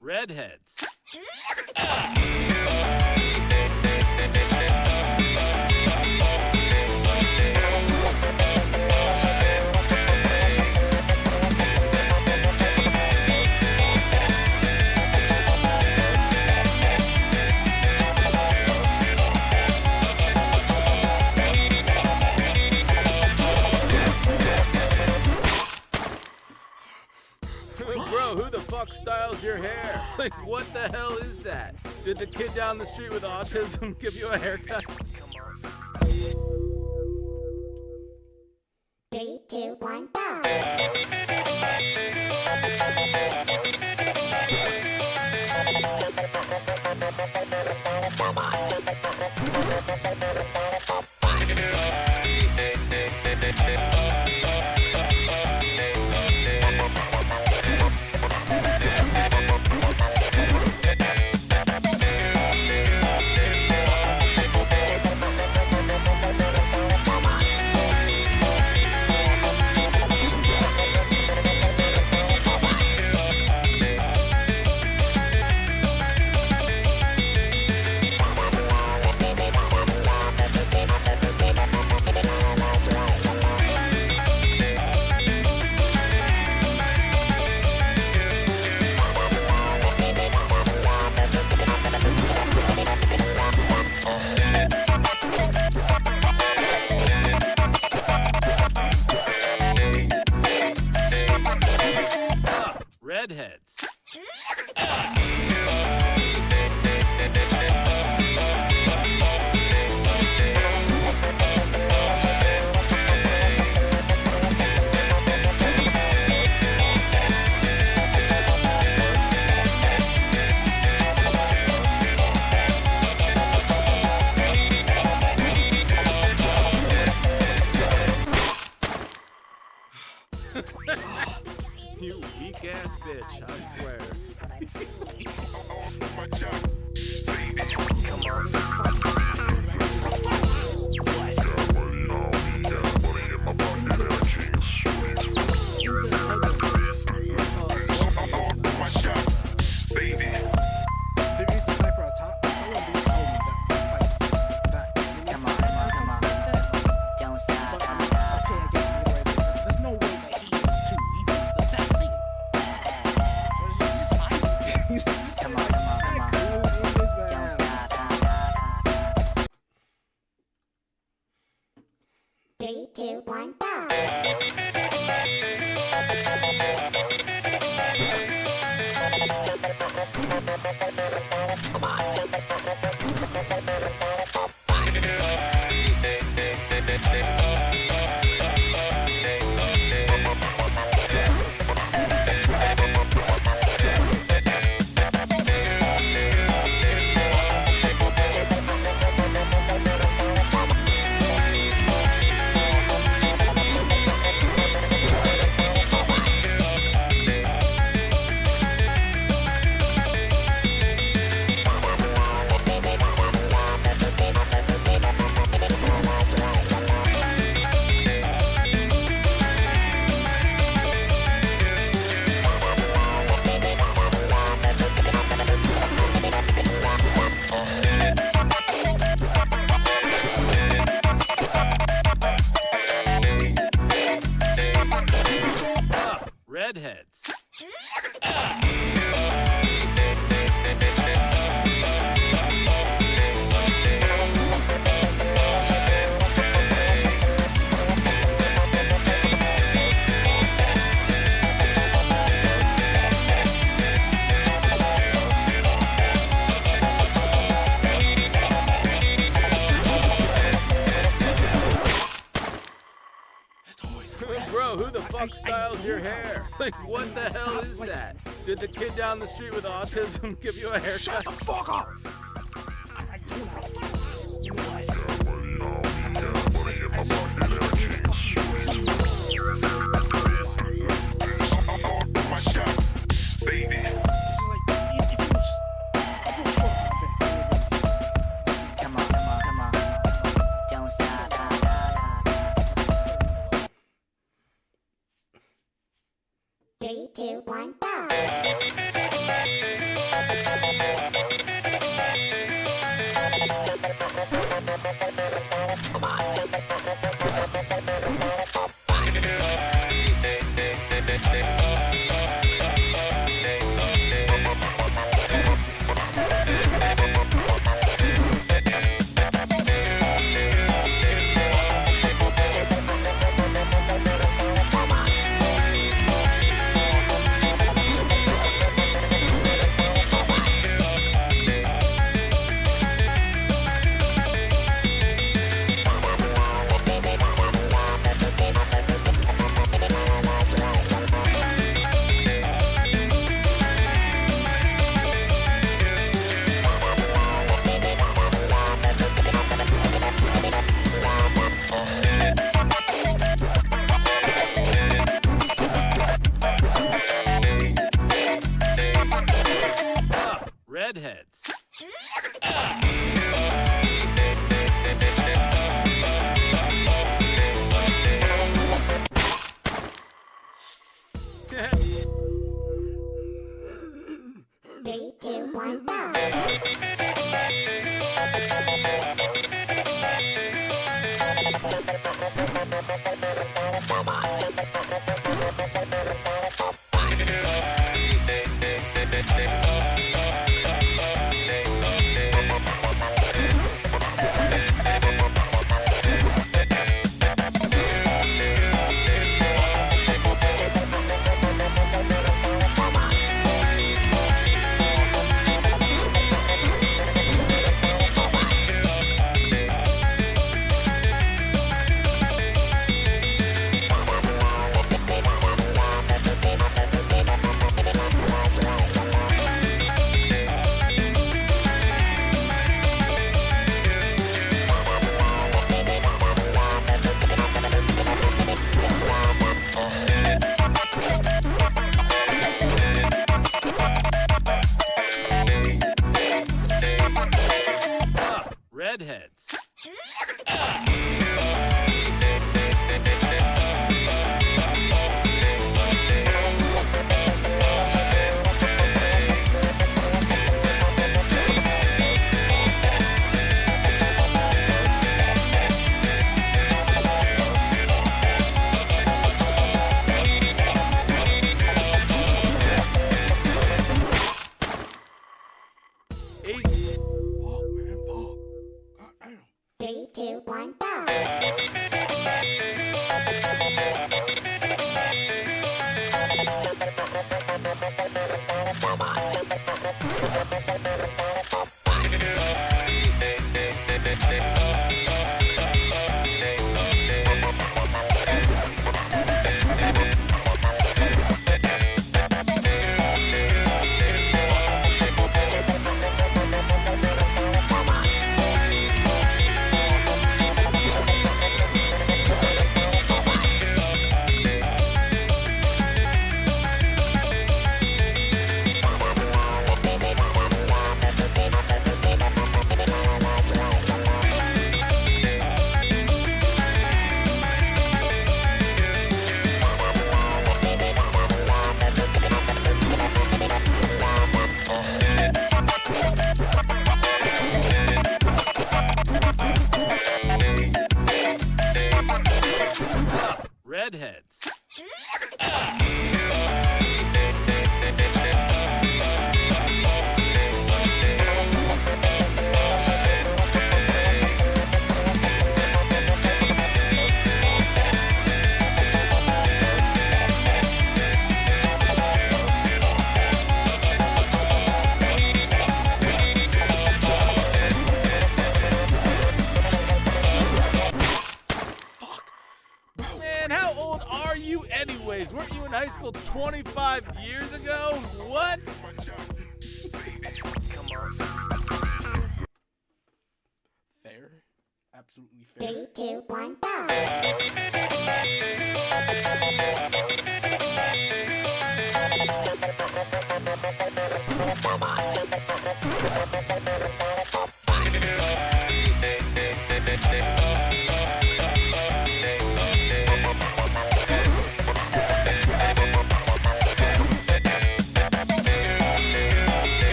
Redheads. Bro, who the fuck styles your hair? Like, what the hell is that? Did the kid down the street with autism give you a haircut? 3, 2, 1, go. Redheads. You weak ass bitch, I swear. There is a sniper on top. Someone did tell me that it's like that. Come on. Don't stop. Okay, I guess we get away. There's no way that he is too. He does the exact same. It's just fine. He's just Come like, on. cool, it is, man. Don't stop. 3, 2, 1, go. Redheads. Bro, who the fuck styles your hair? Like, what the hell is that? Did the kid down the street with autism give you a haircut? Shut the fuck up! I zone out. You know what? This is like, if you Come on. Don't stop. 3, 2, 1, go. Redheads. Three, two, one, go. in high school 25 years ago? What? Fair. Absolutely fair. 3, 2, 1, go.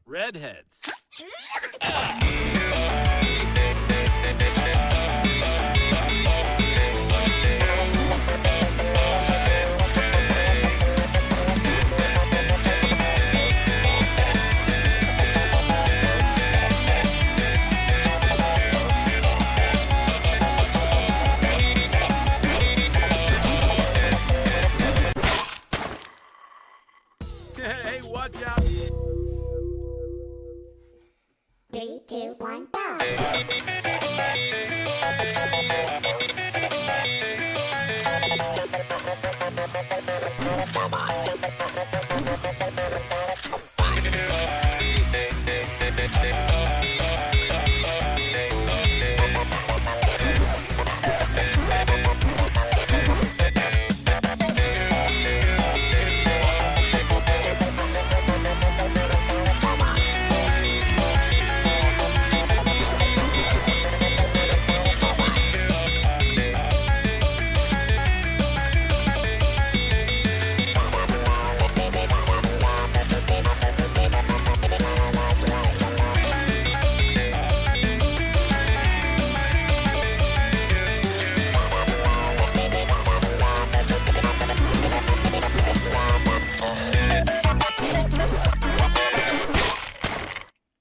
Redheads. Hey, watch out. 3, 2, 1, go.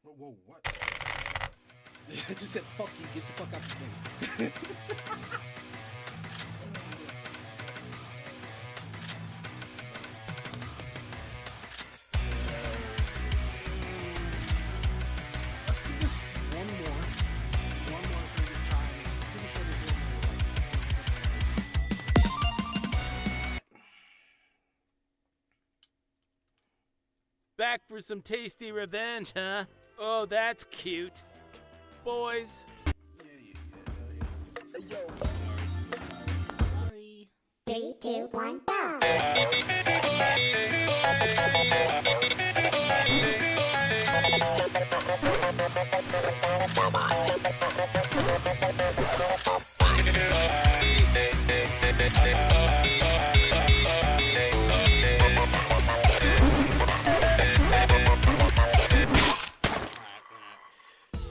Whoa, what? I just said fuck you, get the fuck out of this thing. Let's do this one more. One more for your child. I'm pretty sure there's one more. Back for some tasty revenge, huh? Oh, that's cute. Boys. Sorry. 3, 2, 1, go.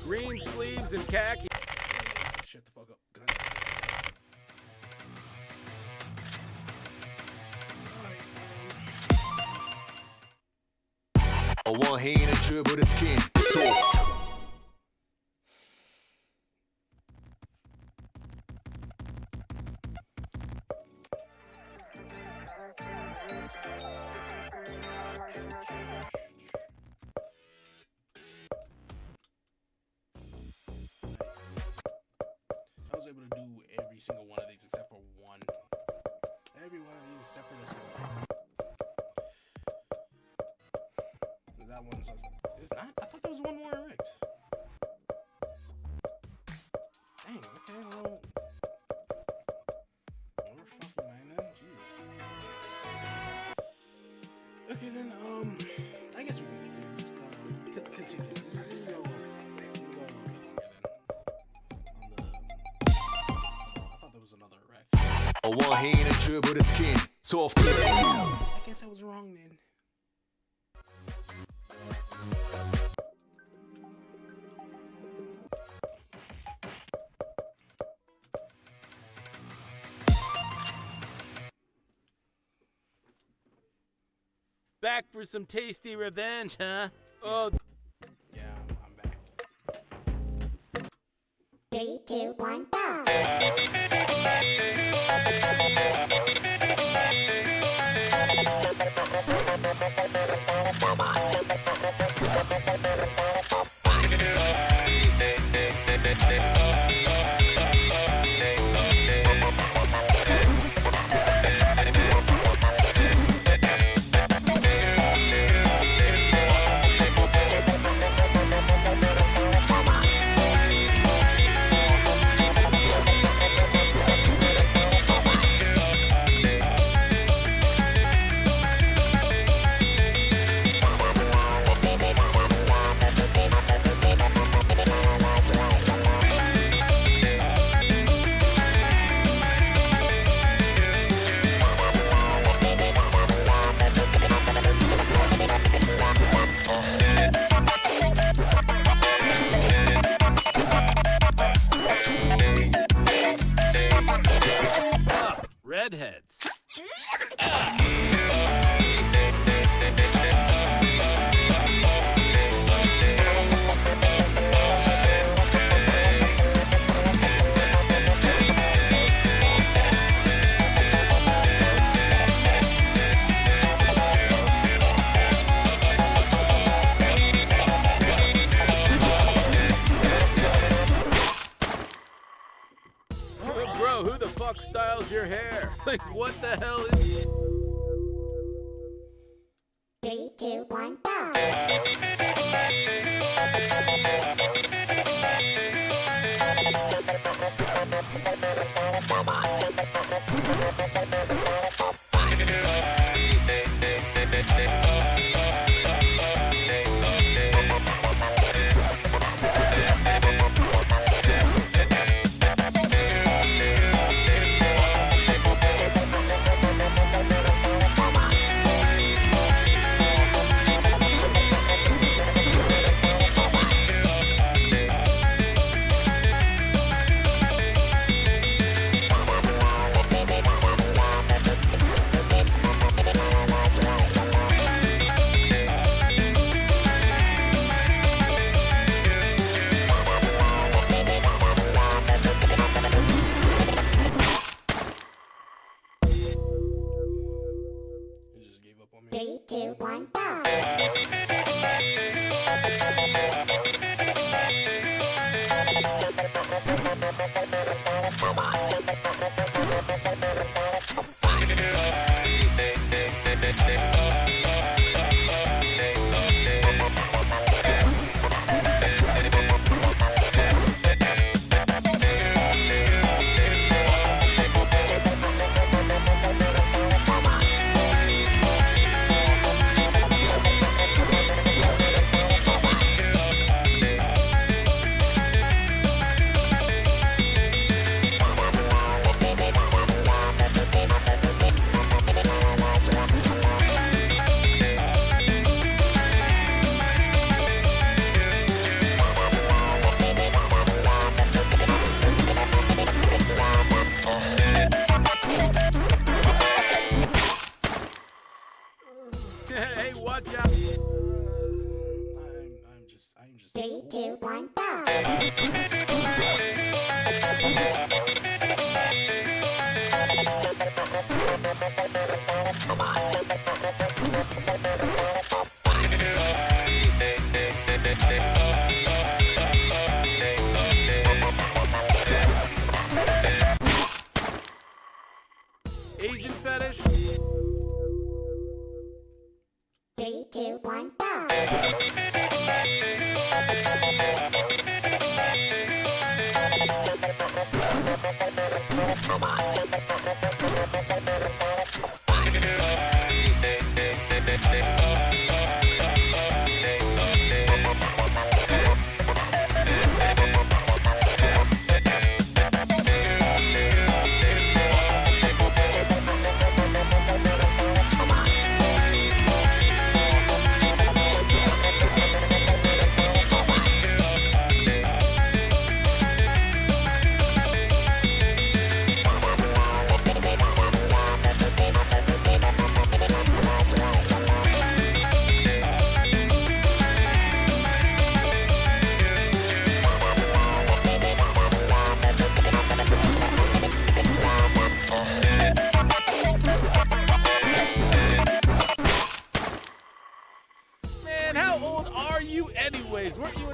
Green sleeves and khaki. Shut the fuck up, gun. One hand and dribble the skin. I was able to do every single one of these except for one. Every one of these except for this one. That one's it's not? I thought there was one more erect. Dang, okay, well. Never fucking mind then. Jesus. Okay then, I guess we can continue. We can go I thought there was another erect. One hand and dribble the skin. Soft. I guess I was wrong then. back for some tasty revenge, huh? Oh, Yeah, I'm back. 3, 2, 1, go! redheads. Bro, who the fuck styles your hair? Like, what the hell is... 3, 2, 1, go! You just gave up on me. 3, 2, 1, go! Hey, watch out. I'm just. 3, 2, 1, go! Asian fetish? 3, 2, 1, go!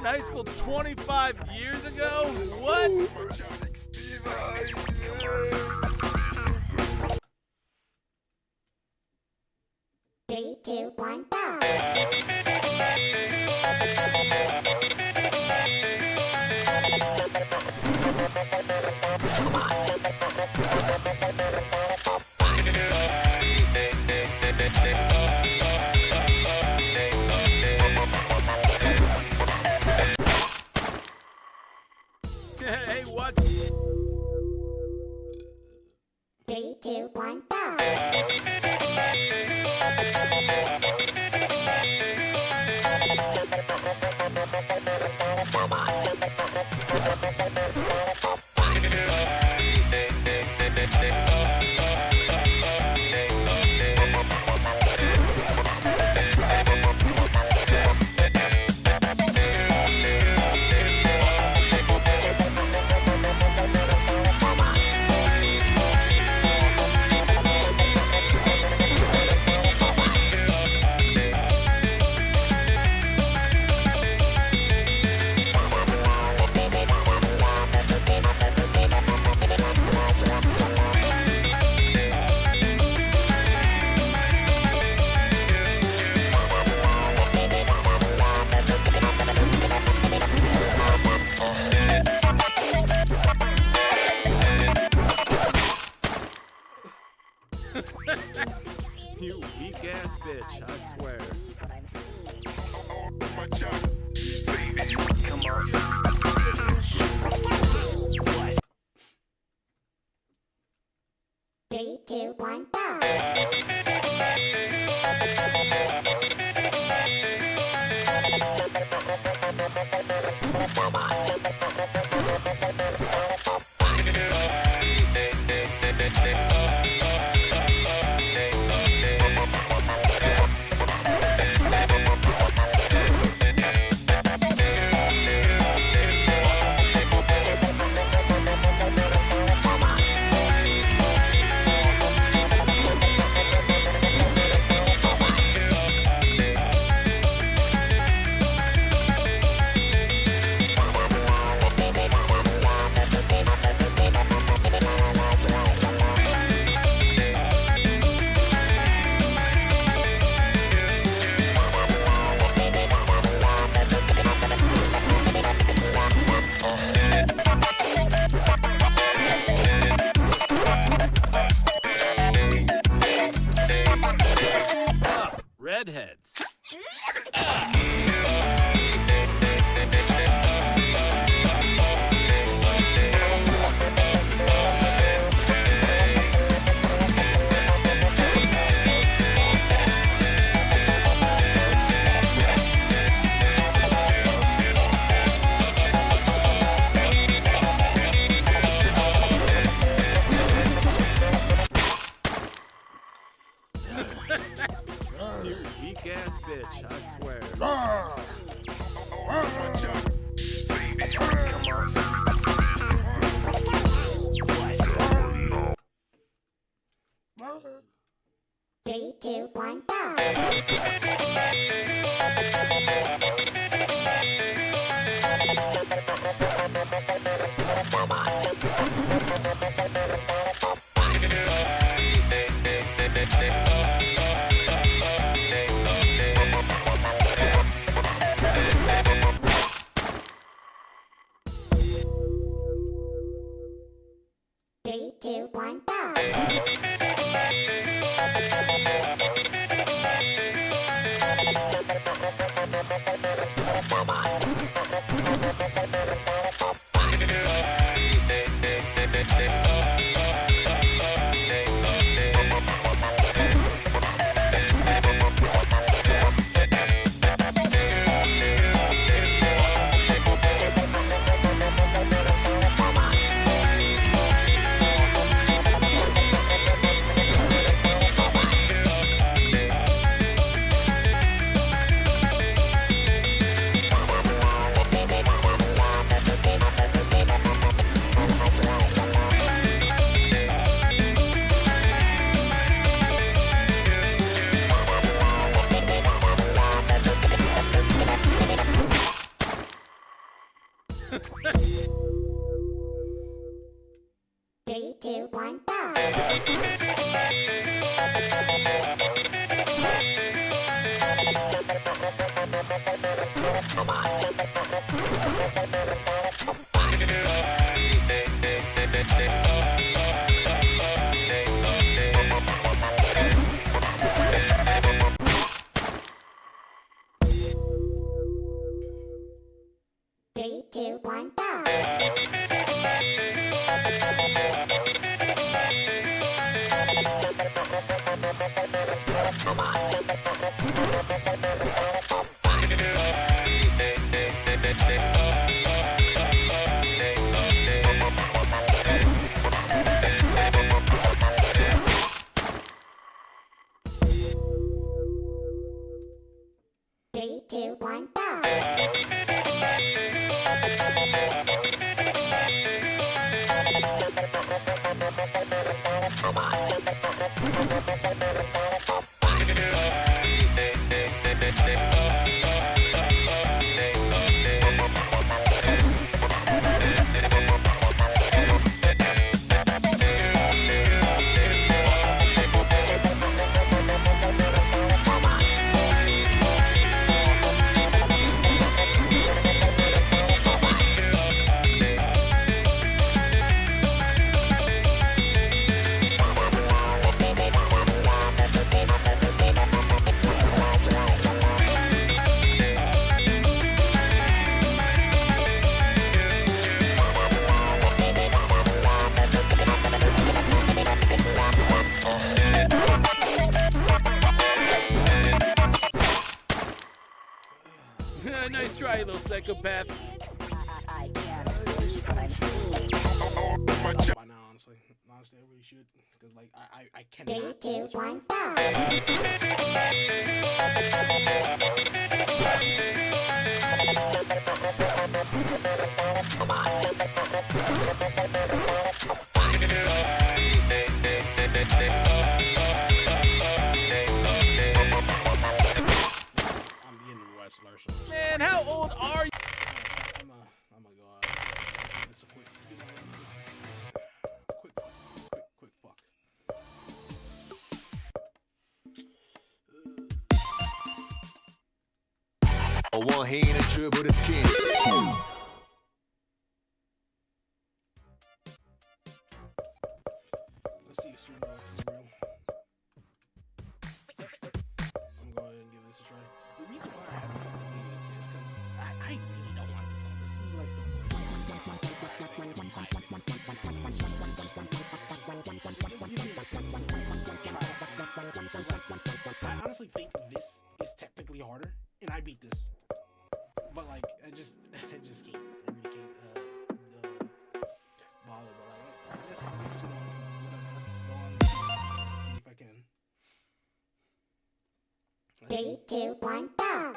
high school 25 years ago? What? Over 69 years. 3, 2, 1, go! Hey, what? 3, 2, 1, go! You weak ass bitch, I swear. Three, two, one, go! Redheads. You weak ass bitch, I swear. Three, two, one, go! Three, two, one, go! Three, two, one, go. 3, 2, 1, go. Three, two, one, go. Nice try, you little psychopath. I can. By now, honestly. Honestly, I really should. Because, like, I cannot. 3, 2, 1, go. I'm beginning to wrestler, so. Man, how old are you? I'm gonna go out. It's a quick fuck. A one hand and dribble the skin. Let's see if stream box is real. I'm going to go ahead and give this a try. The reason why I haven't fucking made this is because I really don't want this on. This is like the worst. It's just it doesn't give me a sense of try. I honestly think this is technically harder, and I beat this. But like, I just can't. I really can't bother. But like, I guess you know, whatever. Let's go on. Let's see if I can. Let's see. 3, 2, 1, go.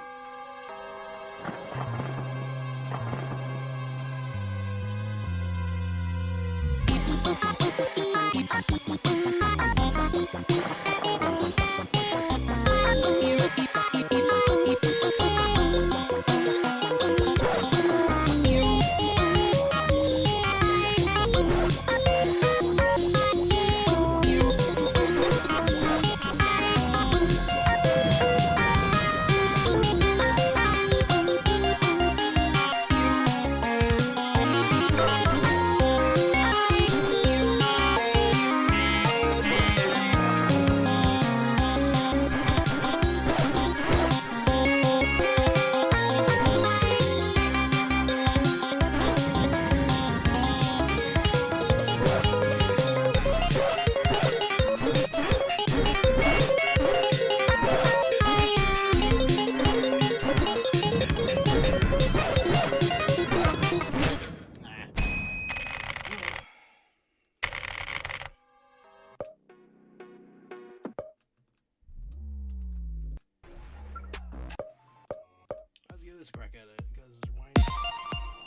Let's give this a crack at it, because why not?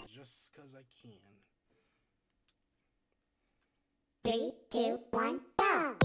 Just because I can. 3, 2, 1, go.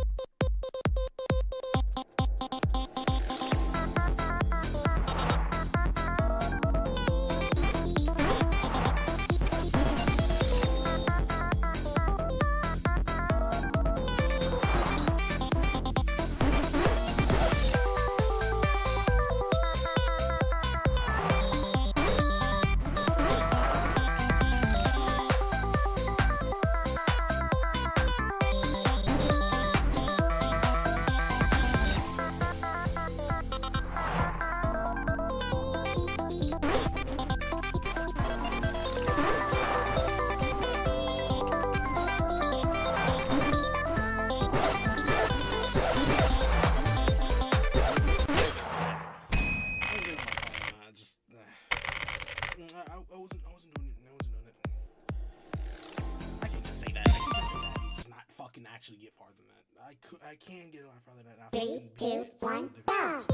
I can't get a lot farther than that. 3, 2, 1, go!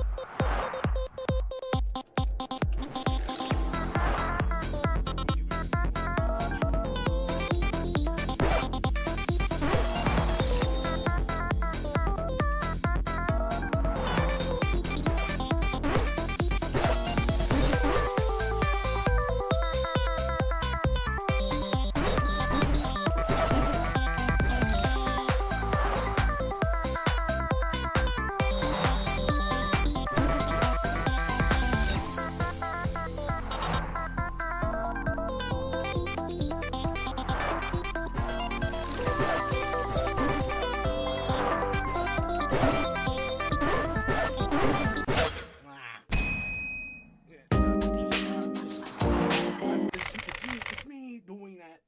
It's me doing that,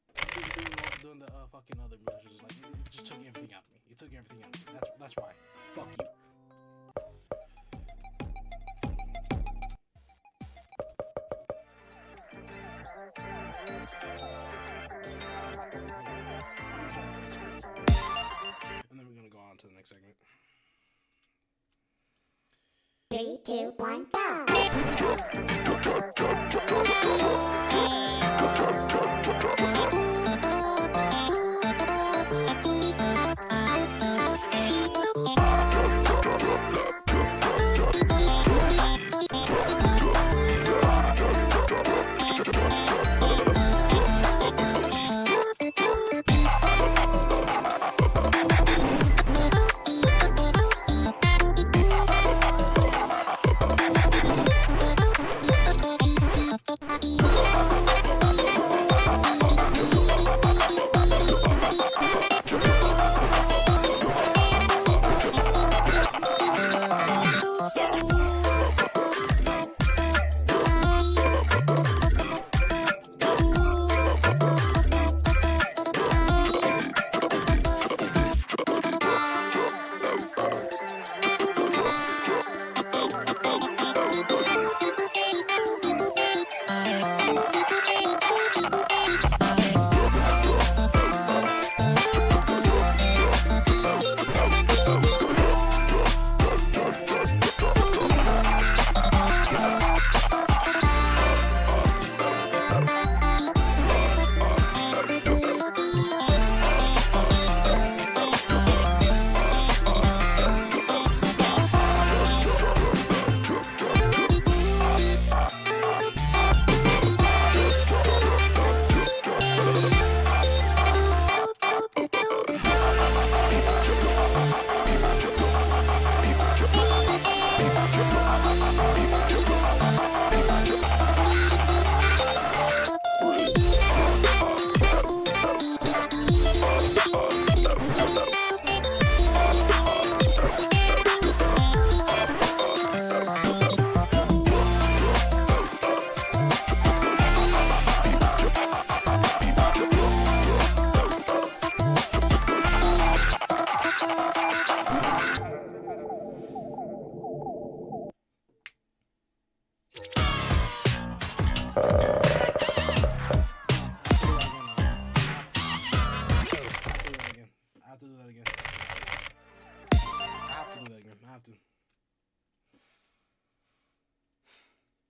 doing the fucking other measures. Like it just took everything out of me. It took everything out of me. That's why. Fuck you. And then we're gonna go on to the next segment. 3, 2, 1, go!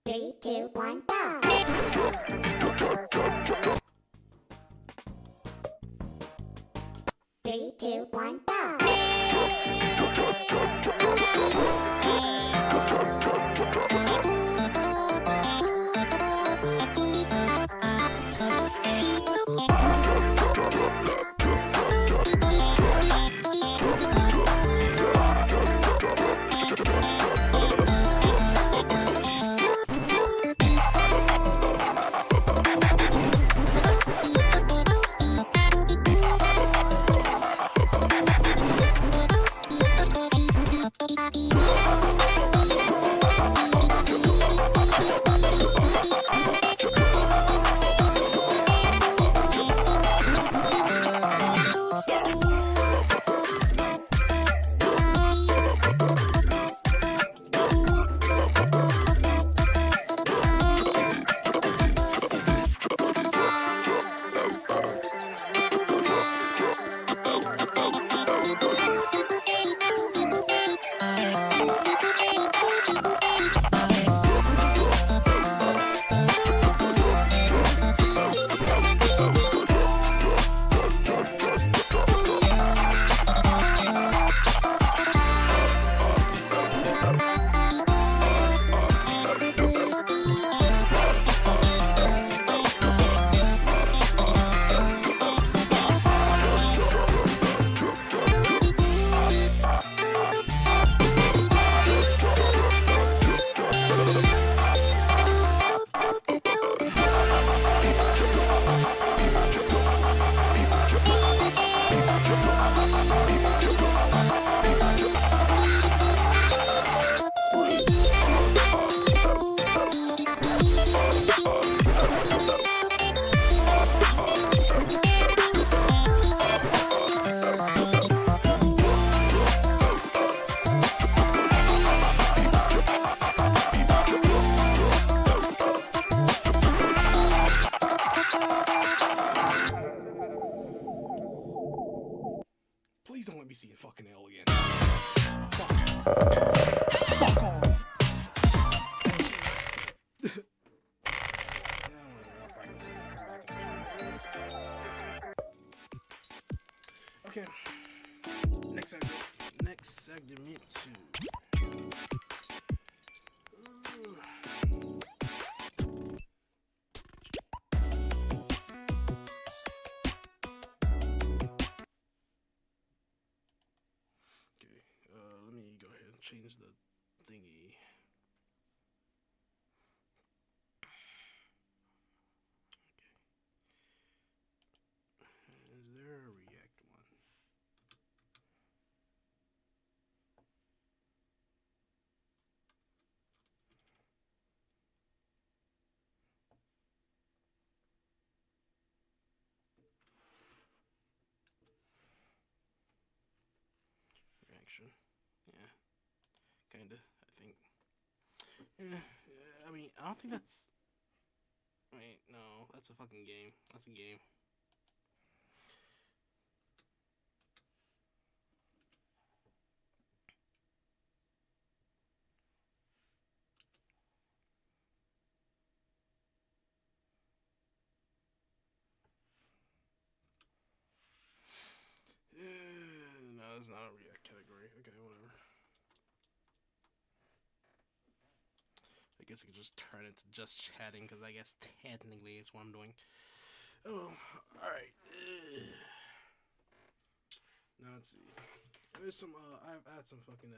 Three, two, one, go! 3, 2, 1, go! Bye. seeing fucking L again. Fuck. Fuck off. Okay. Next segment 2. Let me go ahead and change the thingy. Okay. Is there a React one? Reaction. Yeah. Kinda, I think. Yeah, I mean, I don't think that's... Wait, no, that's a fucking game. That's a game. No, that's not a React category. Okay, whatever. I guess I could just turn it to just chatting, because I guess technically it's what I'm doing. Oh, alright. Now let's see. There's some, I've had some fucking,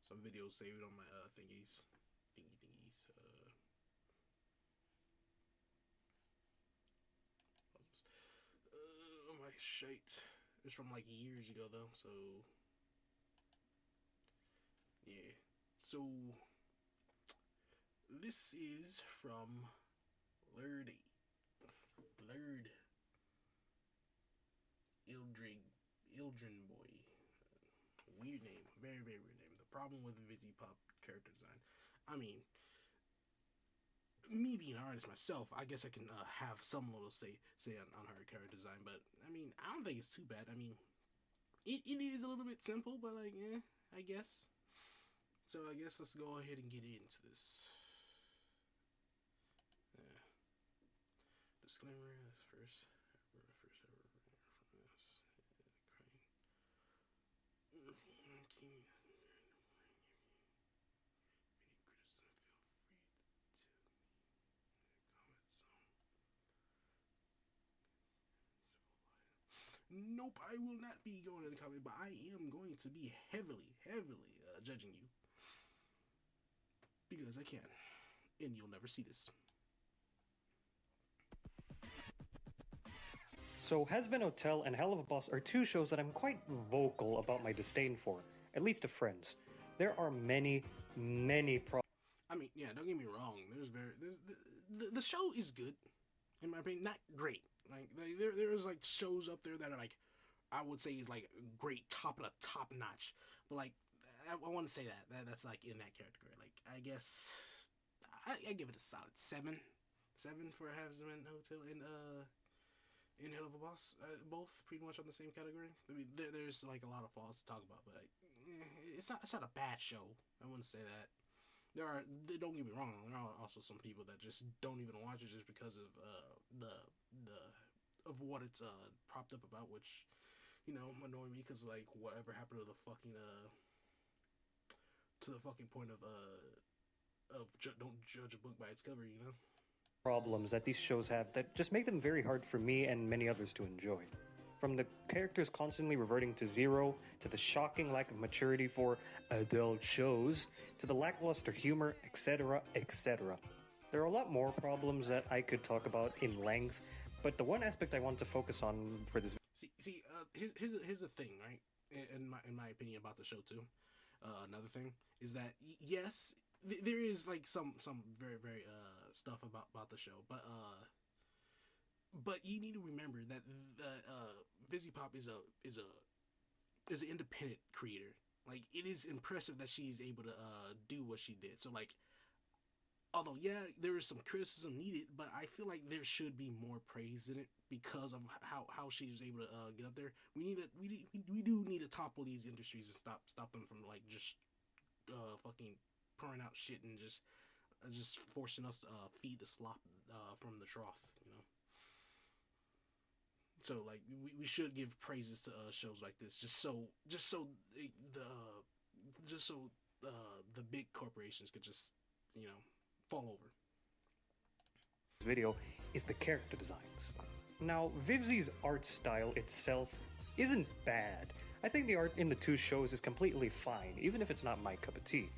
some videos saved on my, thingies. What's this? My shite. It's from like years ago though, so. Yeah. So. This is from Lurdy. Ildrin Boy. Weird name. Very, very weird name. The problem with VisiPop character design. I mean, me being an artist myself, I guess I can have some little say on her character design, but I mean, I don't think it's too bad. I mean, it is a little bit simple, but like, I guess. So I guess let's go ahead and get into this. Disclaimer: first ever from this. Nope, I will not be going to the comment, but I am going to be heavily judging you. Because I can. And you'll never see this. So, Hazbin Hotel and Hell of a Boss are two shows that I'm quite vocal about my disdain for, at least to friends. There are many problems. I mean, yeah, don't get me wrong. The show is good, in my opinion. Not great. Like there's like shows up there that are like, I would say is like great, top notch. But like, I want to say that's like in that category. Like, I guess I give it a solid 7 for Hazbin Hotel and Hell of a Boss, both pretty much on the same category. I mean, there's like a lot of flaws to talk about, but like, it's not a bad show. I wouldn't say that. Don't get me wrong, there are also some people that just don't even watch it just because of of what it's propped up about, which, you know, annoy me, because like, whatever happened to the fucking point of don't judge a book by its cover, you know. Problems that these shows have that just make them very hard for me and many others to enjoy. From the characters constantly reverting to zero, to the shocking lack of maturity for adult shows, to the lackluster humor, etc., etc. There are a lot more problems that I could talk about in length, but the one aspect I want to focus on for this here's the thing, right? In my opinion about the show too. Another thing is that yes, there is like some very very stuff about the show, but you need to remember that VisiPop is an independent creator. Like, it is impressive that she's able to do what she did. So like, although yeah, there is some criticism needed, but I feel like there should be more praise in it because of how she was able to get up there. We do need to topple these industries and stop them from like just fucking pouring out shit and just forcing us to feed the slop from the trough, you know. So like we should give praises to shows like this, just so the big corporations could just, you know, fall over. Video is the character designs. Now, Vivzi's art style itself isn't bad. I think the art in the two shows is completely fine, even if it's not my cup of tea.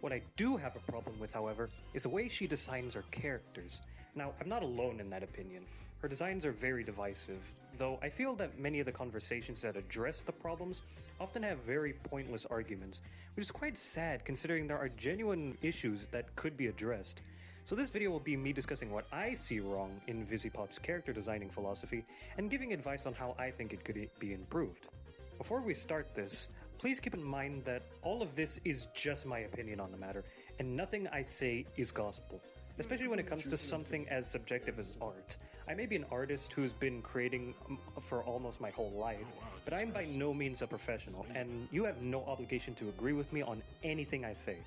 What I do have a problem with, however, is the way she designs her characters. Now, I'm not alone in that opinion. Her designs are very divisive, though I feel that many of the conversations that address the problems often have very pointless arguments, which is quite sad considering there are genuine issues that could be addressed. So this video will be me discussing what I see wrong in VivziePop's character designing philosophy and giving advice on how I think it could be improved. Before we start this, please keep in mind that all of this is just my opinion on the matter, and nothing I say is gospel. Especially when it comes to something as subjective as art. I may be an artist who's been creating for almost my whole life, but I'm by no means a professional, and you have no obligation to agree with me on anything I say.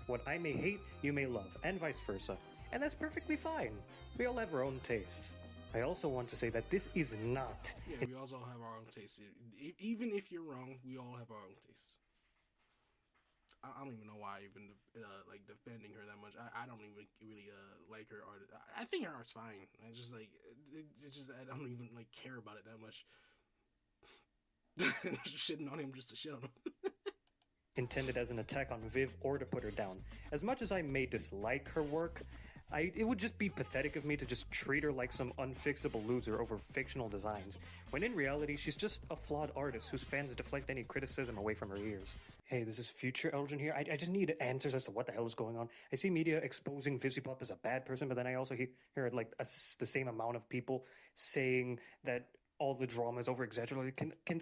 What I may hate, you may love, and vice versa. And that's perfectly fine. We all have our own tastes. I also want to say that this is not... Yeah, we also have our own tastes. Even if you're wrong, we all have our own tastes. I don't even know why I even like defending her that much. I don't even really like her art. I think her art's fine. I just like it's just I don't even like care about it that much. Shitting on him just to shit on him. intended as an attack on Viv or to put her down. As much as I may dislike her work, it would just be pathetic of me to just treat her like some unfixable loser over fictional designs, when in reality she's just a flawed artist whose fans deflect any criticism away from her ears. Hey, this is future Elgin here. I just need answers as to what the hell is going on. I see media exposing VivziePop as a bad person, but then I also hear like the same amount of people saying that all the drama is over-exaggerated. Can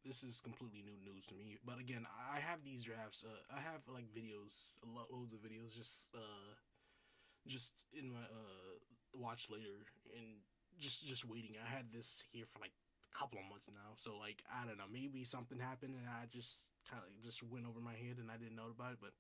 This is completely new news to me, but again, I have these drafts. I have like videos, loads of videos, just in my watch later, and just waiting. I had this here for like a couple of months now, so like I don't know, maybe something happened and I just kind of just went over my head and I didn't know about it, but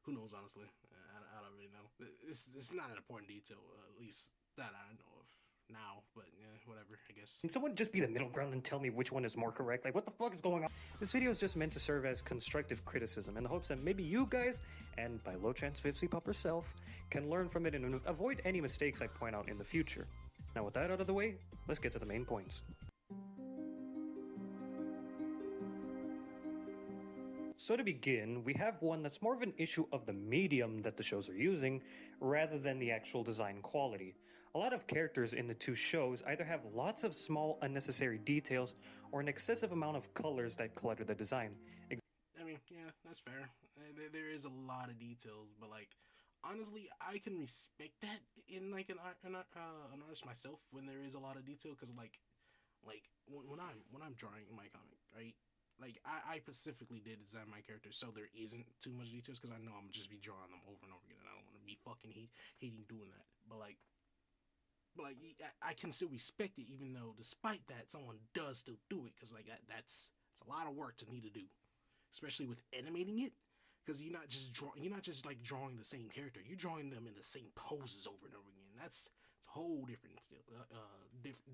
who knows? Honestly, I don't really know. It's not an important detail, at least that I know of now, but yeah, whatever, I guess. Can someone just be the middle ground and tell me which one is more correct? Like, what the fuck is going on? This video is just meant to serve as constructive criticism in the hopes that maybe you guys, and by low chance VivziePop herself, can learn from it and avoid any mistakes I point out in the future. Now with that out of the way, let's get to the main points. So to begin, we have one that's more of an issue of the medium that the shows are using, rather than the actual design quality. A lot of characters in the two shows either have lots of small unnecessary details or an excessive amount of colors that clutter the design. I mean, yeah, that's fair. There is a lot of details, but like, honestly, I can respect that in like an artist myself when there is a lot of detail, because like when I'm drawing my comic, right? Like, I specifically did design my characters so there isn't too much details, because I know I'm just be drawing them over and over again, and I don't want to be fucking hating doing that. But I can still respect it, even though despite that, someone does still do it, because like that's a lot of work to need to do, especially with animating it, because you're not just like drawing the same character, you're drawing them in the same poses over and over again. It's a whole different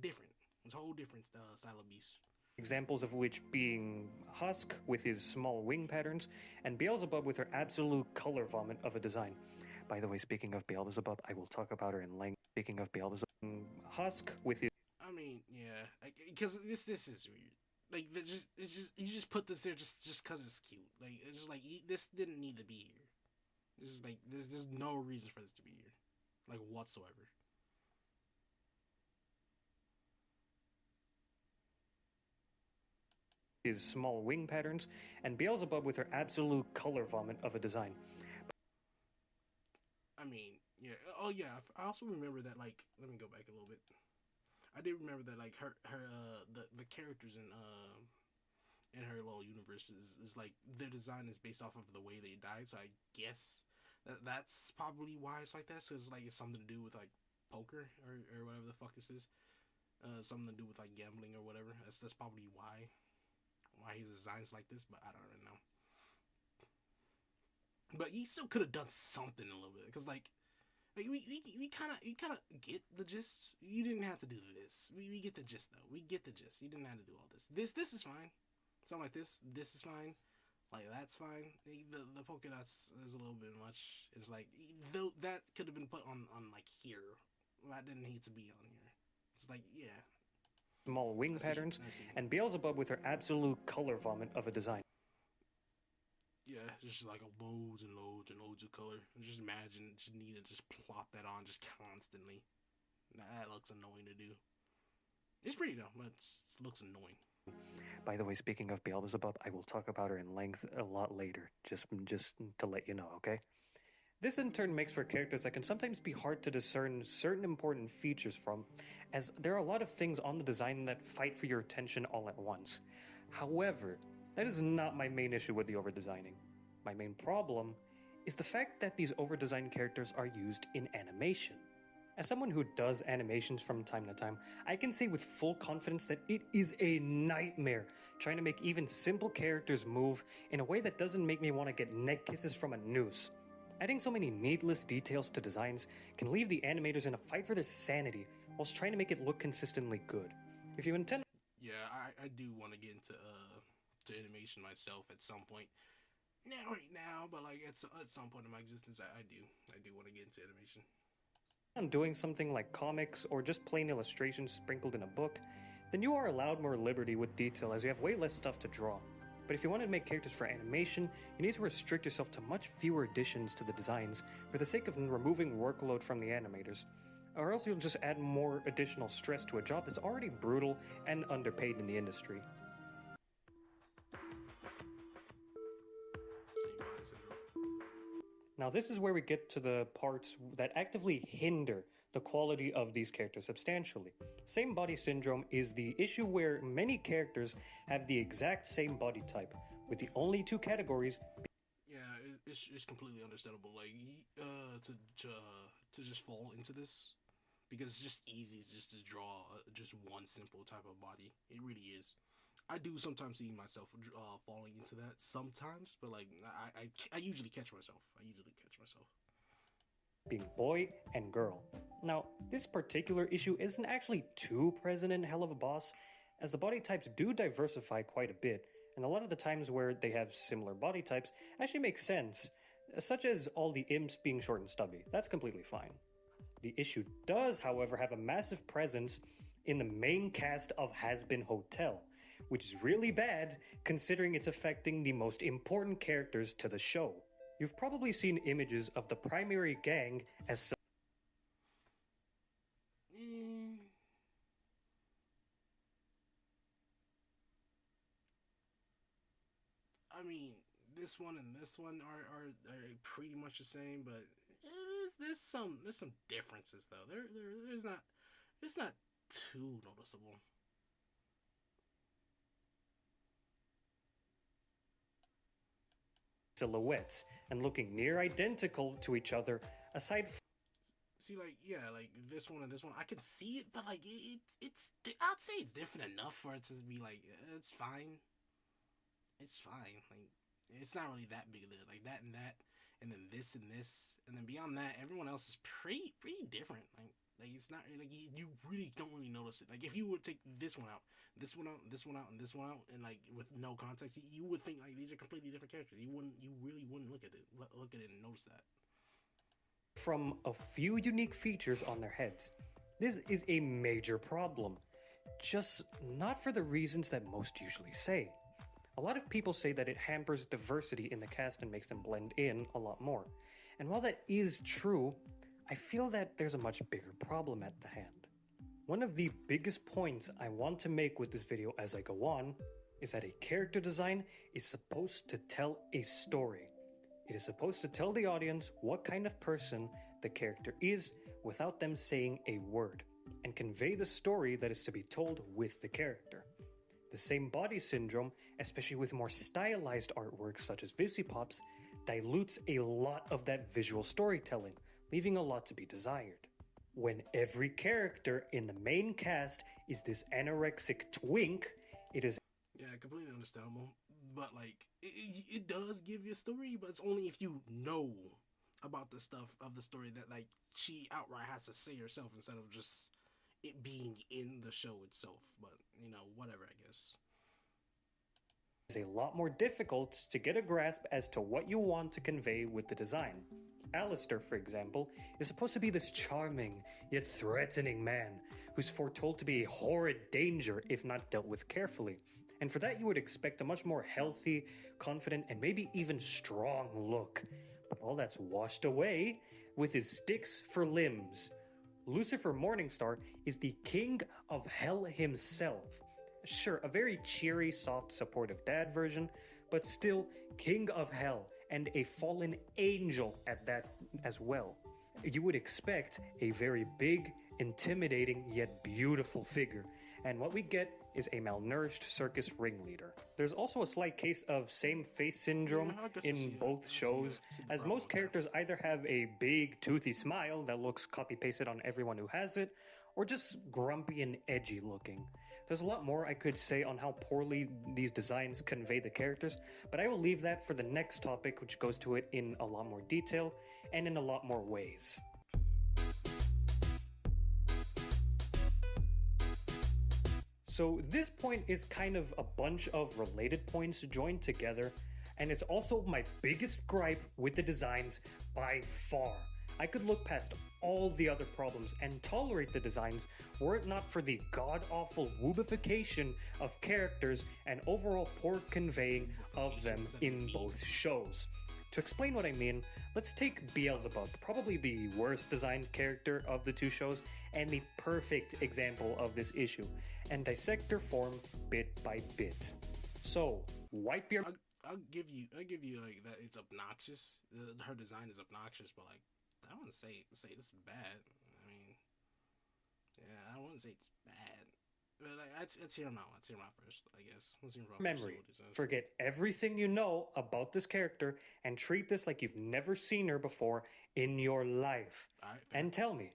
different. It's a whole different style of beast. Examples of which being Husk with his small wing patterns, and Beelzebub with her absolute color vomit of a design. By the way, speaking of Beelzebub, I will talk about her in length. Speaking of Beelzebub, Husk with his... I mean, yeah, because this is weird. Like, you just put this there just because it's cute. Like, it's just like, this didn't need to be here. This is like, there's no reason for this to be here, like, whatsoever. His small wing patterns, and Beelzebub with her absolute color vomit of a design. I mean, yeah. Oh yeah. I also remember that. Like, let me go back a little bit. I did remember that. Like the characters in her little universe is like their design is based off of the way they died. So I guess That's probably why it's like that. So it's like it's something to do with like poker or whatever the fuck this is. Something to do with like gambling or whatever. That's probably why his design's like this. But I don't really know. But you still could have done something a little bit, because like we kind of get the gist. You didn't have to do this. We get the gist though. We get the gist. You didn't have to do all this. This is fine. Something like this. This is fine. Like that's fine. The polka dots is a little bit much. It's like though that could have been put on like here. That didn't need to be on here. It's like yeah. Small wing patterns, I see. and Beelzebub with her absolute color vomit of a design. Yeah, just like loads and loads and loads of color. Just imagine, just need to just plop that on just constantly. That looks annoying to do. It's pretty though, but it looks annoying. By the way, speaking of Beelzebub, I will talk about her in length a lot later, just to let you know, okay? This in turn makes for characters that can sometimes be hard to discern certain important features from, as there are a lot of things on the design that fight for your attention all at once. However, that is not my main issue with the overdesigning. My main problem is the fact that these overdesigned characters are used in animation. As someone who does animations from time to time, I can say with full confidence that it is a nightmare trying to make even simple characters move in a way that doesn't make me want to get neck kisses from a noose. Adding so many needless details to designs can leave the animators in a fight for their sanity whilst trying to make it look consistently good. If you intend... Yeah, I do want to get into to animation myself at some point. Not right now, but like at some point in my existence, I do want to get into animation. on doing something like comics or just plain illustrations sprinkled in a book, then you are allowed more liberty with detail as you have way less stuff to draw. But if you want to make characters for animation, you need to restrict yourself to much fewer additions to the designs for the sake of removing workload from the animators, or else you'll just add more additional stress to a job that's already brutal and underpaid in the industry. Now this is where we get to the parts that actively hinder the quality of these characters substantially. Same body syndrome is the issue where many characters have the exact same body type, with the only two categories. Yeah, it's completely understandable. Like to just fall into this, because it's just easy just to draw just one simple type of body. It really is. I do sometimes see myself falling into that sometimes, but like I usually catch myself. Being boy and girl. Now, this particular issue isn't actually too present in Hell of a Boss, as the body types do diversify quite a bit, and a lot of the times where they have similar body types actually make sense, such as all the imps being short and stubby. That's completely fine. The issue does, however, have a massive presence in the main cast of Hazbin Hotel, which is really bad considering it's affecting the most important characters to the show. You've probably seen images of the primary gang as I mean, this one and this one are pretty much the same, but there's some differences though. It's not too noticeable. silhouettes and looking near identical to each other aside from See, like, yeah, like this one and this one, I can see it, but like it's I'd say it's different enough for it to be like it's fine. It's fine. Like it's not really that big of a like that, and then this, and then beyond that, everyone else is pretty different. Like it's not like you really don't really notice it. Like if you would take this one out, this one out, this one out, and this one out, and like with no context, you would think like these are completely different characters. You really wouldn't look at it and notice that. from a few unique features on their heads. This is a major problem, just not for the reasons that most usually say. A lot of people say that it hampers diversity in the cast and makes them blend in a lot more. And while that is true, I feel that there's a much bigger problem at the hand. One of the biggest points I want to make with this video as I go on is that a character design is supposed to tell a story. It is supposed to tell the audience what kind of person the character is without them saying a word, and convey the story that is to be told with the character. The same body syndrome, especially with more stylized artwork such as VisiPops, dilutes a lot of that visual storytelling, leaving a lot to be desired. When every character in the main cast is this anorexic twink, it is Yeah, completely understandable. But like, it does give you a story, but it's only if you know about the stuff of the story that like she outright has to say herself instead of just it being in the show itself. But you know, whatever, I guess. a lot more difficult to get a grasp as to what you want to convey with the design. Alistair, for example, is supposed to be this charming yet threatening man who's foretold to be a horrid danger if not dealt with carefully. And for that, you would expect a much more healthy, confident, and maybe even strong look. But all that's washed away with his sticks for limbs. Lucifer Morningstar is the king of hell himself. Sure, a very cheery, soft, supportive dad version, but still king of hell and a fallen angel at that as well. You would expect a very big, intimidating, yet beautiful figure, and what we get is a malnourished circus ringleader. There's also a slight case of same face syndrome Yeah, I guess I see in that. both I see shows, that. See the as problem most with that. characters either have a big, toothy smile that looks copy-pasted on everyone who has it, or just grumpy and edgy looking. There's a lot more I could say on how poorly these designs convey the characters, but I will leave that for the next topic, which goes to it in a lot more detail and in a lot more ways. So this point is kind of a bunch of related points joined together, and it's also my biggest gripe with the designs by far. I could look past all the other problems and tolerate the designs were it not for the god-awful woobification of characters and overall poor conveying of them in both shows. To explain what I mean, let's take Beelzebub, probably the worst designed character of the two shows and the perfect example of this issue, and dissect her form bit by bit. So, wipe your I'll give you like that. It's obnoxious. Her design is obnoxious, but like I don't want to say it's bad. I mean, yeah, I don't want to say it's bad. But like, let's hear him out. Let's hear him out first, I guess. Let's hear him out memory. first, see what he says. Forget everything you know about this character and treat this like you've never seen her before in your life. Alright, fair. And tell me,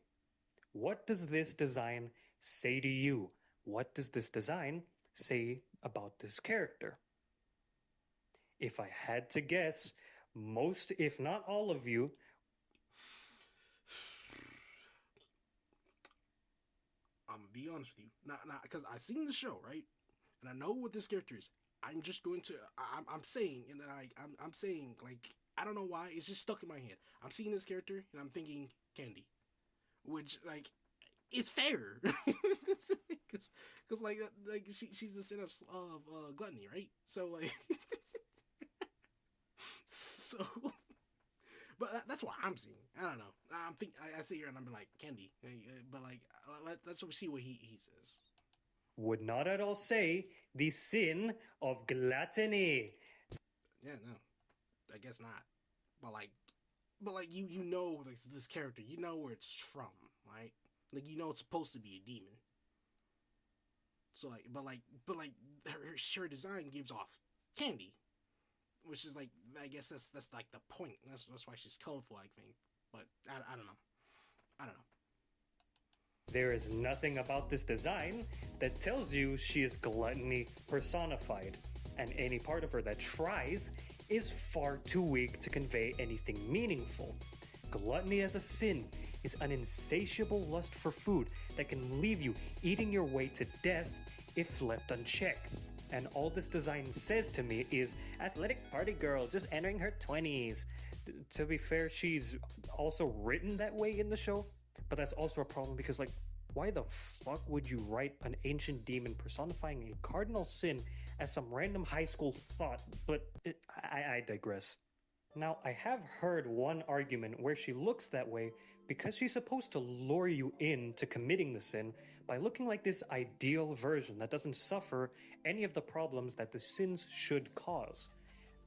what does this design say to you? What does this design say about this character? If I had to guess, most, if not all of you, I'm gonna be honest with you, not because I seen the show, right, and I know what this character is. I'm just going to, I'm saying, and I'm saying, like, I don't know why, it's just stuck in my head. I'm seeing this character and I'm thinking Candy, which like, it's fair, because like she's the sin of gluttony, right? So like, so. But that's what I'm seeing. I don't know. I sit here and I'm like Candy, but like let's see what he says. would not at all say the sin of gluttony. Yeah, no, I guess not. But like you know like this character, you know where it's from, right? Like you know it's supposed to be a demon. So like, but her design gives off candy, which is like I guess that's like the point. That's why she's colorful, I think. But I don't know. I don't know. There is nothing about this design that tells you she is gluttony personified, and any part of her that tries is far too weak to convey anything meaningful. Gluttony as a sin is an insatiable lust for food that can leave you eating your way to death if left unchecked. And all this design says to me is athletic party girl just entering her 20s. To be fair, she's also written that way in the show, but that's also a problem because, like, why the fuck would you write an ancient demon personifying a cardinal sin as some random high school thought? But I digress. Now, I have heard one argument where she looks that way because she's supposed to lure you into committing the sin by looking like this ideal version that doesn't suffer any of the problems that the sins should cause.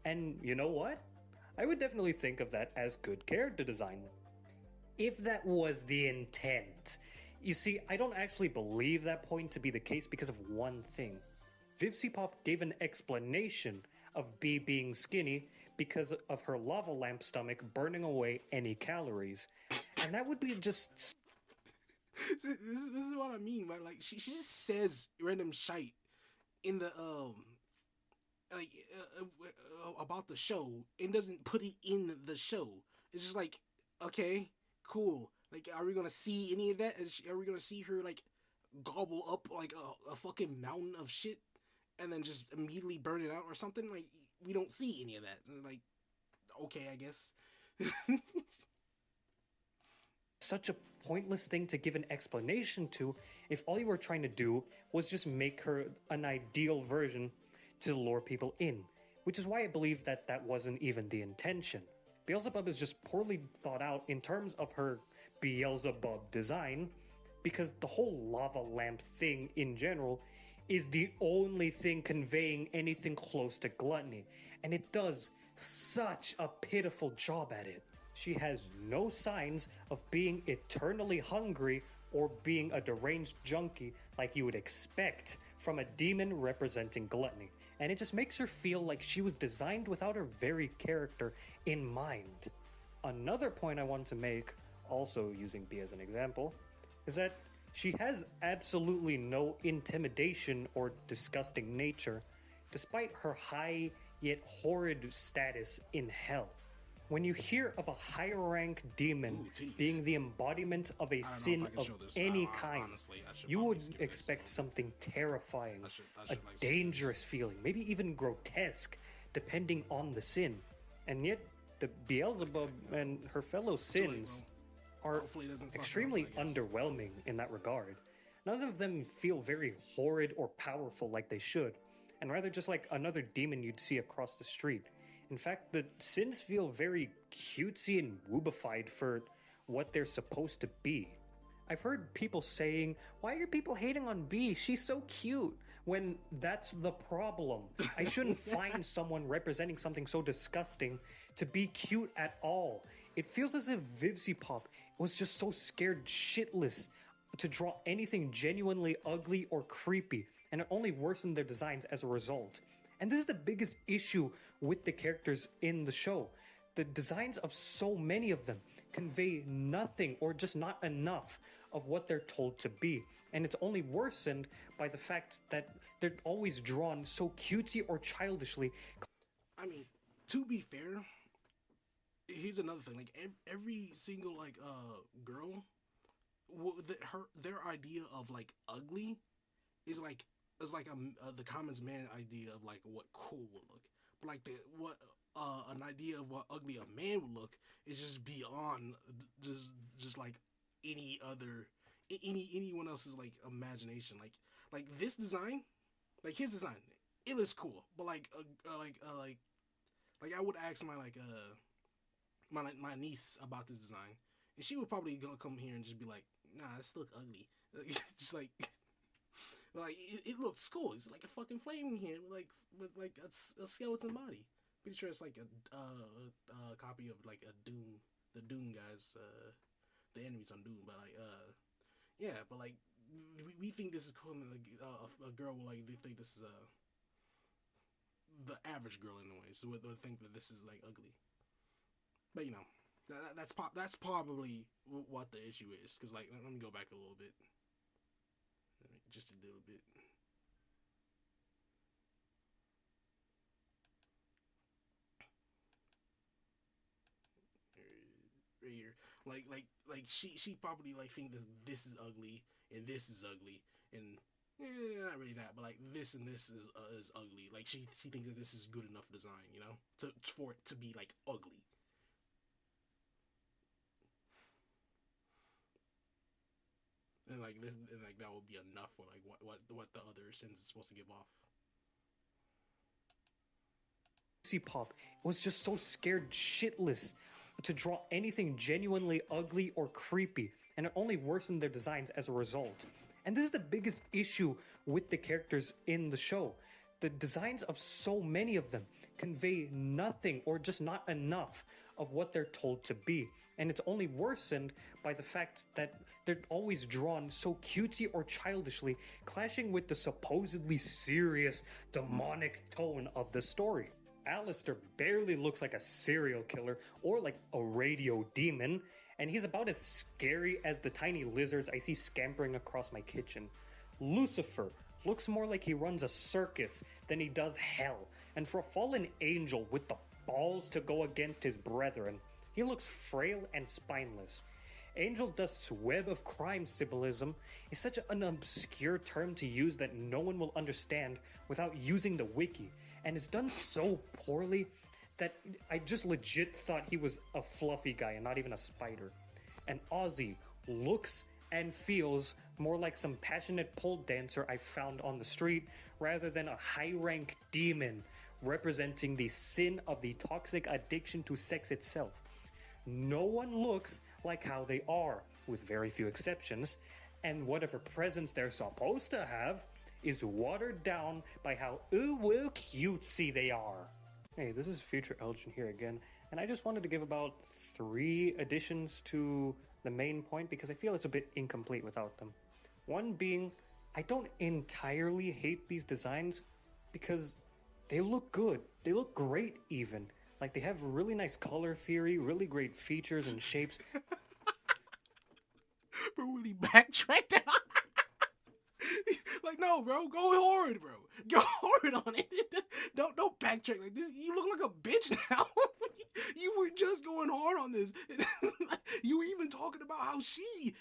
And you know what? I would definitely think of that as good character design. If that was the intent. You see, I don't actually believe that point to be the case because of one thing. VivCpop gave an explanation of B being skinny because of her lava lamp stomach burning away any calories. And that would be just See, this is what I mean, right? Like she just says random shite in the like about the show and doesn't put it in the show. It's just like, okay, cool. Like, are we gonna see any of that? Are we gonna see her like gobble up like a fucking mountain of shit and then just immediately burn it out or something? Like, we don't see any of that. Like, okay, I guess. such a pointless thing to give an explanation to if all you were trying to do was just make her an ideal version to lure people in, which is why I believe that that wasn't even the intention. Beelzebub is just poorly thought out in terms of her Beelzebub design, because the whole lava lamp thing in general is the only thing conveying anything close to gluttony, and it does such a pitiful job at it. She has no signs of being eternally hungry or being a deranged junkie like you would expect from a demon representing gluttony, and it just makes her feel like she was designed without her very character in mind. Another point I want to make, also using B as an example, is that she has absolutely no intimidation or disgusting nature, despite her high yet horrid status in hell. When you hear of a higher rank demon Ooh, being the embodiment of a sin if I can of show this. any Honestly, kind, I should you probably would skip this. expect something terrifying, I should, a like, skip dangerous feeling, maybe even grotesque, depending on the sin. And yet, the Beelzebub and her fellow sins are Hopefully it doesn't fuck extremely up, I guess. underwhelming in that regard. None of them feel very horrid or powerful like they should, and rather just like another demon you'd see across the street. In fact, the sins feel very cutesy and woobified for what they're supposed to be. I've heard people saying, "Why are people hating on B? She's so cute." When that's the problem. I shouldn't find someone representing something so disgusting to be cute at all. It feels as if Vivzipop was just so scared shitless to draw anything genuinely ugly or creepy, and it only worsened their designs as a result. And this is the biggest issue with the characters in the show. The designs of so many of them convey nothing or just not enough of what they're told to be. And it's only worsened by the fact that they're always drawn so cutesy or childishly. I mean, to be fair, here's another thing. Like every single girl, their idea of like ugly is like the common man idea of like what cool would look. But like an idea of what ugly a man would look is just beyond just like anyone else's like imagination. Like this design, like his design, it looks cool. But like I would ask my niece about this design, and she would probably gonna come here and just be like, "Nah, this look ugly." Just like. Like it looks cool. It's like a fucking flame here with a skeleton body. Pretty sure it's like a copy of like the Doom guys, the enemies on Doom. But like yeah, but like we think this is cool. And like a girl will like they think this is the average girl in a way, so they'll think that this is like ugly. But you know, that's probably what the issue is. Cause like let me go back a little bit. Just a little bit. Right here, like she probably like think that this is ugly and this is ugly and not really that, but like this and this is ugly. Like she thinks that this is good enough design, you know, for it to be like ugly. And like this, and like that would be enough for like what the other sins is supposed to give off. Pop was just so scared shitless to draw anything genuinely ugly or creepy, and it only worsened their designs as a result. And this is the biggest issue with the characters in the show. The designs of so many of them convey nothing or just not enough of what they're told to be. And it's only worsened by the fact that they're always drawn so cutesy or childishly, clashing with the supposedly serious, demonic tone of the story. Alistair barely looks like a serial killer or like a radio demon, and he's about as scary as the tiny lizards I see scampering across my kitchen. Lucifer looks more like he runs a circus than he does hell, and for a fallen angel with the balls to go against his brethren, he looks frail and spineless. Angel Dust's web of crime symbolism is such an obscure term to use that no one will understand without using the wiki, and is done so poorly that I just legit thought he was a fluffy guy and not even a spider. And Ozzy looks and feels more like some passionate pole dancer I found on the street rather than a high-rank demon representing the sin of the toxic addiction to sex itself. No one looks like how they are, with very few exceptions, and whatever presence they're supposed to have is watered down by how ooh-woo cutesy they are. Hey, this is Future Elgin here again, and I just wanted to give about 3 additions to the main point because I feel it's a bit incomplete without them. One being, I don't entirely hate these designs because they look good. They look great even. Like, they have really nice color theory, really great features and shapes. Bro, really backtracked out. Like, no, bro, go hard, bro. Go hard on it. Don't backtrack like this. You look like a bitch now. You were just going hard on this. You were even talking about how she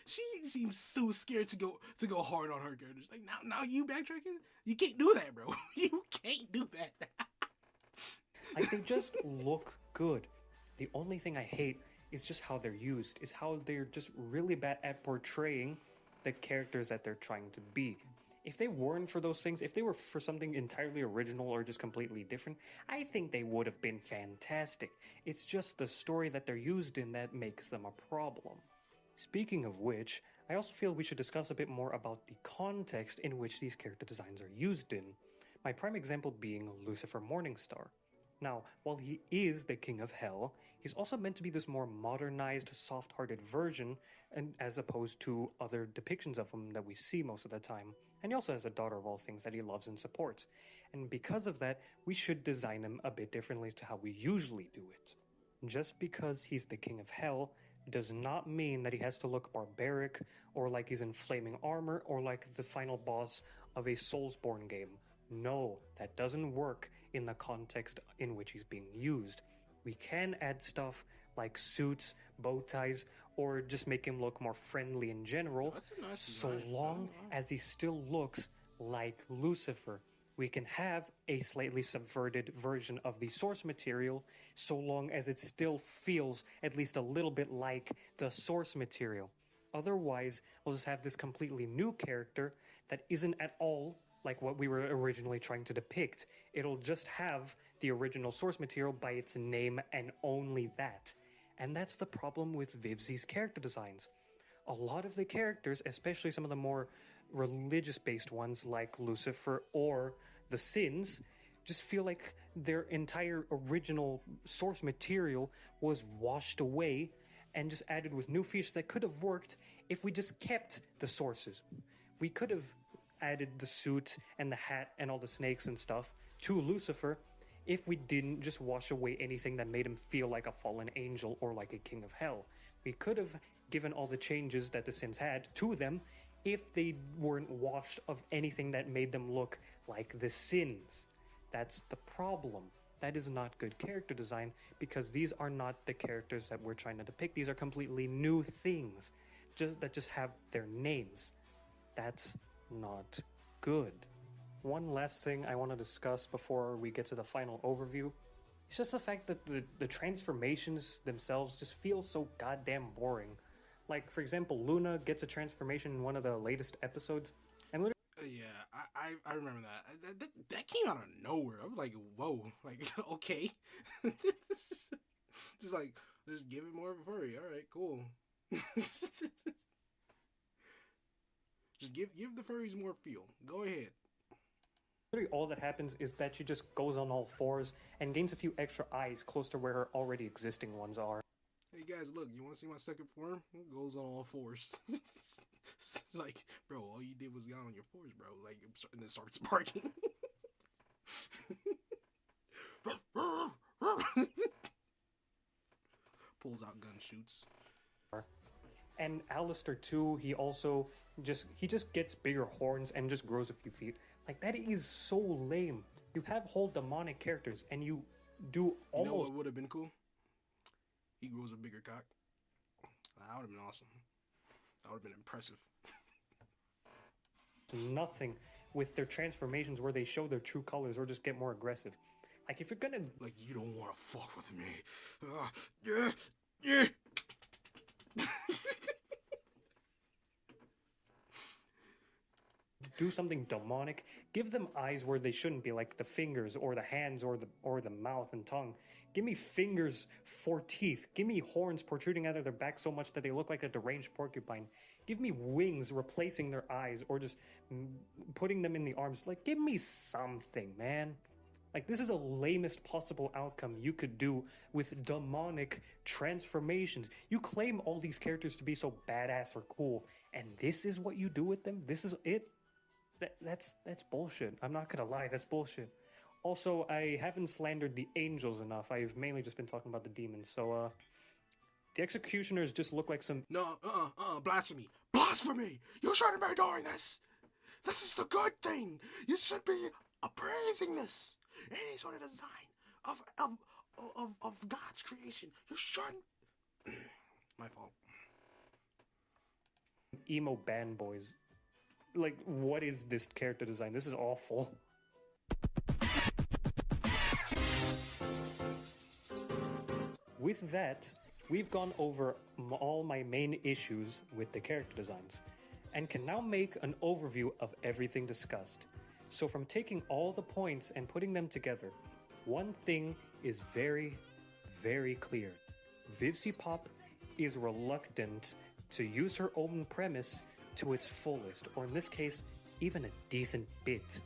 seems so scared to go hard on her characters. Like, now you backtracking? You can't do that, bro. You can't do that. Like, they just look good. The only thing I hate is just how they're used, is how they're just really bad at portraying the characters that they're trying to be. If they weren't for those things, if they were for something entirely original or just completely different, I think they would have been fantastic. It's just the story that they're used in that makes them a problem. Speaking of which, I also feel we should discuss a bit more about the context in which these character designs are used in. My prime example being Lucifer Morningstar. Now, while he is the king of hell, he's also meant to be this more modernized, soft-hearted version, and as opposed to other depictions of him that we see most of the time. And he also has a daughter of all things that he loves and supports. And because of that, we should design him a bit differently to how we usually do it. Just because he's the king of hell does not mean that he has to look barbaric, or like he's in flaming armor, or like the final boss of a Soulsborne game. No, that doesn't work in the context in which he's being used. We can add stuff like suits, bow ties, or just make him look more friendly in general, That's a nice so design. long as he still looks like Lucifer. We can have a slightly subverted version of the source material, so long as it still feels at least a little bit like the source material. Otherwise, we'll just have this completely new character that isn't at all like what we were originally trying to depict. It'll just have the original source material by its name and only that. And that's the problem with Vivzi's character designs. A lot of the characters, especially some of the more religious-based ones like Lucifer or the Sins, just feel like their entire original source material was washed away and just added with new features that could have worked if we just kept the sources. We could have added the suit and the hat and all the snakes and stuff to Lucifer if we didn't just wash away anything that made him feel like a fallen angel or like a king of hell. We could have given all the changes that the Sins had to them if they weren't washed of anything that made them look like the Sins. That's the problem. That is not good character design because these are not the characters that we're trying to depict. These are completely new things that just have their names. That's not good. One last thing I want to discuss before we get to the final overview. It's just the fact that the transformations themselves just feel so goddamn boring. Like, for example, Luna gets a transformation in one of the latest episodes, and literally Yeah, I remember that. That came out of nowhere. I was like, whoa, like, okay. Just like, just give it more of a furry. All right, cool. Just give the furries more feel. Go ahead. all that happens is that she just goes on all fours and gains a few extra eyes close to where her already existing ones are. Hey guys, look, you want to see my second form? It goes on all fours. It's like, bro, all you did was get on your fours, bro. Like, and then starts barking. Pulls out gun, shoots. And Alistair too, he just gets bigger horns and just grows a few feet. Like, that is so lame. You have whole demonic characters and you do You know almost what would have been cool? He grows a bigger cock. That would have been awesome. That would have been impressive. nothing with their transformations where they show their true colors or just get more aggressive. Like, if you're gonna Like, you don't want to fuck with me. Yeah, yeah. do something demonic, give them eyes where they shouldn't be, like the fingers or the hands or the mouth and tongue. Give me fingers for teeth. Give me horns protruding out of their back so much that they look like a deranged porcupine. Give me wings replacing their eyes or just putting them in the arms. Like, give me something, man. Like, this is the lamest possible outcome you could do with demonic transformations. You claim all these characters to be so badass or cool, and this is what you do with them? This is it? That's bullshit. I'm not gonna lie, that's bullshit. Also, I haven't slandered the angels enough. I've mainly just been talking about the demons. So, the executioners just look like some... No, blasphemy. Blasphemy! You shouldn't be doing this! This is the good thing! You should be appraising this! Any sort of design of God's creation. You shouldn't... My fault. emo band boys. Like, what is this character design? This is awful. With that, we've gone over all my main issues with the character designs, and can now make an overview of everything discussed. So from taking all the points and putting them together, one thing is very, very clear. VivziePop is reluctant to use her own premise to its fullest, or in this case, even a decent bit.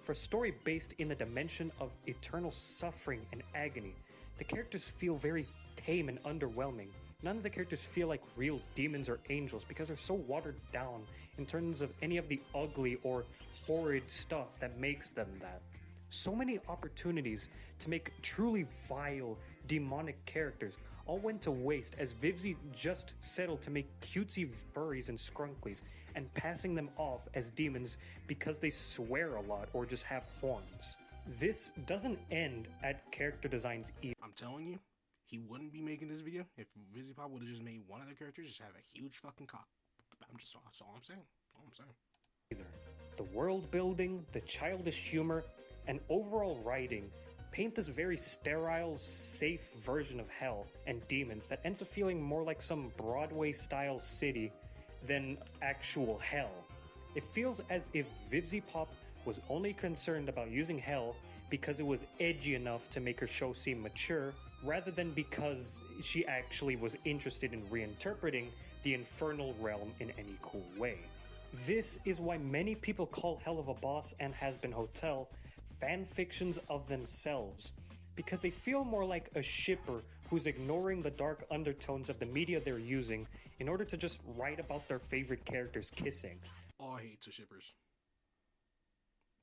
For a story based in the dimension of eternal suffering and agony, the characters feel very tame and underwhelming. None of the characters feel like real demons or angels because they're so watered down in terms of any of the ugly or horrid stuff that makes them that. So many opportunities to make truly vile, demonic characters all went to waste as Vivzie just settled to make cutesy furries and scrunklies and passing them off as demons because they swear a lot or just have horns. This doesn't end at character designs either. I'm telling you, he wouldn't be making this video if VivziePop would have just made one of the characters just have a huge fucking cock. That's all I'm saying. All I'm saying. The world building, the childish humor, and overall writing paint this very sterile, safe version of hell and demons that ends up feeling more like some Broadway-style city than actual hell. It feels as if VivziePop was only concerned about using hell because it was edgy enough to make her show seem mature, rather than because she actually was interested in reinterpreting the infernal realm in any cool way. This is why many people call Hell of a Boss and Has Been Hotel fan fictions of themselves, because they feel more like a shipper who's ignoring the dark undertones of the media they're using in order to just write about their favorite characters kissing. All hate to shippers.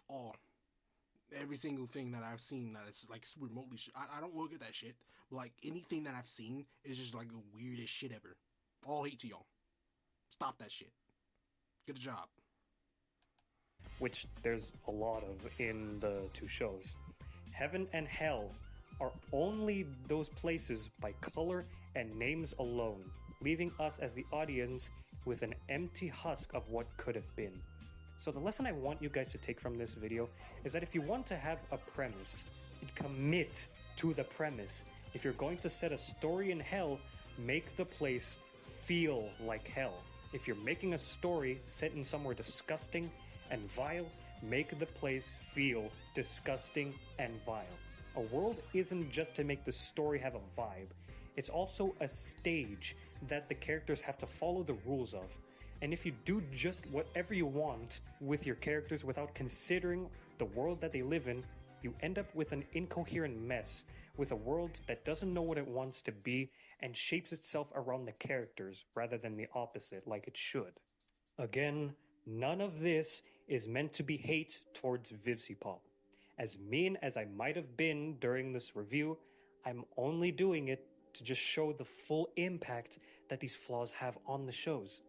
All. Every single thing that I've seen that is like remotely I don't look at that shit, but like anything that I've seen is just like the weirdest shit ever. All hate to y'all. Stop that shit. Get a job. Which there's a lot of in the two shows. Heaven and Hell are only those places by color and names alone, leaving us as the audience with an empty husk of what could have been. So the lesson I want you guys to take from this video is that if you want to have a premise, commit to the premise. If you're going to set a story in hell, make the place feel like hell. If you're making a story set in somewhere disgusting and vile, make the place feel disgusting and vile. A world isn't just to make the story have a vibe, it's also a stage that the characters have to follow the rules of. And if you do just whatever you want with your characters without considering the world that they live in, you end up with an incoherent mess, with a world that doesn't know what it wants to be and shapes itself around the characters rather than the opposite like it should. Again, none of this is meant to be hate towards VivziePop. As mean as I might have been during this review, I'm only doing it to just show the full impact that these flaws have on the shows.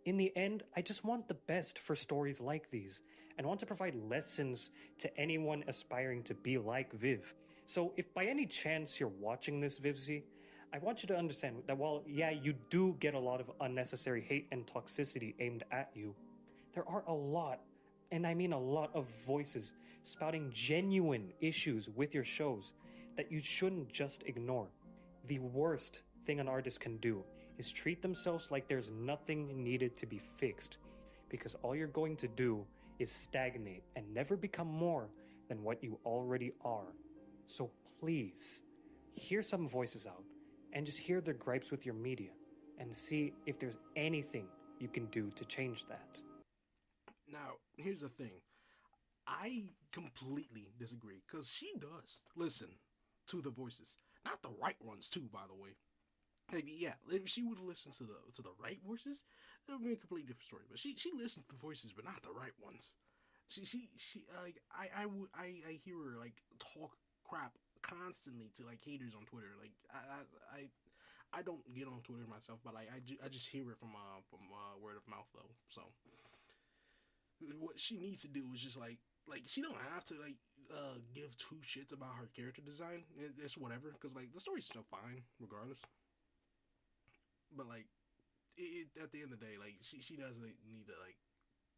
In the end, I just want the best for stories like these, and want to provide lessons to anyone aspiring to be like Viv. So if by any chance you're watching this, Vivzy, I want you to understand that while, yeah, you do get a lot of unnecessary hate and toxicity aimed at you, there are a lot, and I mean a lot, of voices spouting genuine issues with your shows that you shouldn't just ignore. The worst thing an artist can do is treat themselves like there's nothing needed to be fixed, because all you're going to do is stagnate and never become more than what you already are. So please, hear some voices out and just hear their gripes with your media and see if there's anything you can do to change that. Now, here's the thing. I completely disagree, because she does listen to the voices. Not the right ones, too, by the way. Maybe, yeah, if she would listen to the right voices, it would be a completely different story. But she listens to the voices, but not the right ones. She like, I hear her, like, talk crap constantly to, like, haters on Twitter. Like, I don't get on Twitter myself, but I just hear it from word of mouth, though. So what she needs to do is just like she don't have to give two shits about her character design. It's whatever, because like the story's still fine regardless. But like at the end of the day, like she doesn't need to like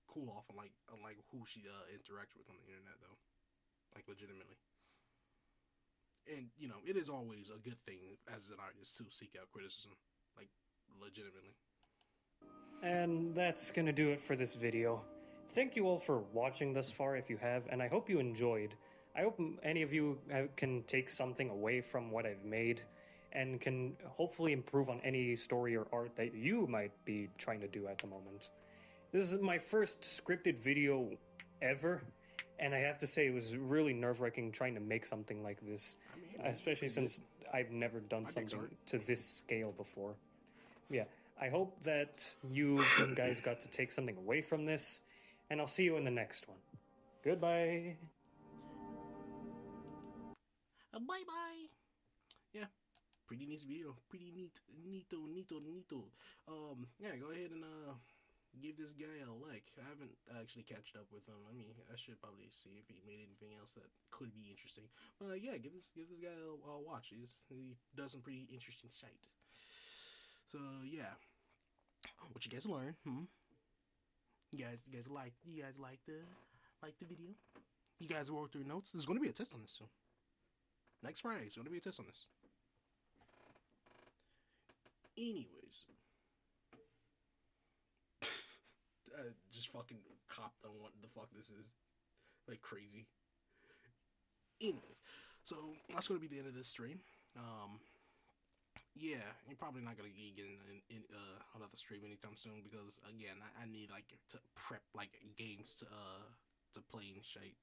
cool off on like who she interacts with on the internet, though, like legitimately. And you know, it is always a good thing as an artist to seek out criticism, like legitimately. And that's gonna do it for this video. Thank you all for watching thus far if you have, and I hope you enjoyed. I hope any of you can take something away from what I've made and can hopefully improve on any story or art that you might be trying to do at the moment. This is my first scripted video ever, and I have to say it was really nerve-wracking trying to make something like this, especially since I've never done something to this scale before. Yeah, I hope that you guys got to take something away from this, and I'll see you in the next one. Goodbye. Bye-bye. Yeah, pretty neat video. Pretty neato. Yeah, go ahead and give this guy a like. I haven't actually catched up with him. I mean, I should probably see if he made anything else that could be interesting. But yeah, give this guy a watch. He does some pretty interesting shit. So yeah, what you guys learn? You guys like the video? You guys wrote through notes. There's going to be a test on this soon. Next Friday, it's going to be a test on this. Anyways, just fucking copped on what the fuck this is, like crazy. Anyways, so that's going to be the end of this stream. Yeah, you're probably not gonna get in another stream anytime soon, because again, I need like to prep like games to play and shit.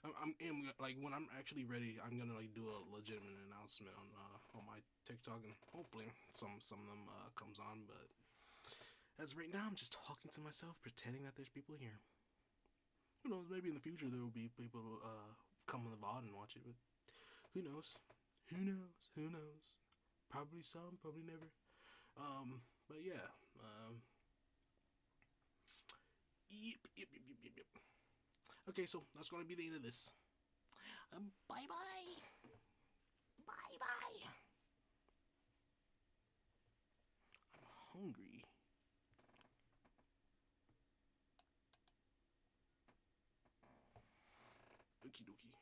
I'm like, when I'm actually ready, I'm gonna like do a legitimate announcement on my TikTok, and hopefully some of them comes on. But as right now, I'm just talking to myself, pretending that there's people here. Who knows? Maybe in the future there will be people come on the VOD and watch it. But who knows? Who knows? Probably some, probably never. But yeah. Yep. Okay, so that's gonna be the end of this. Bye bye. I'm hungry. Okie dokie.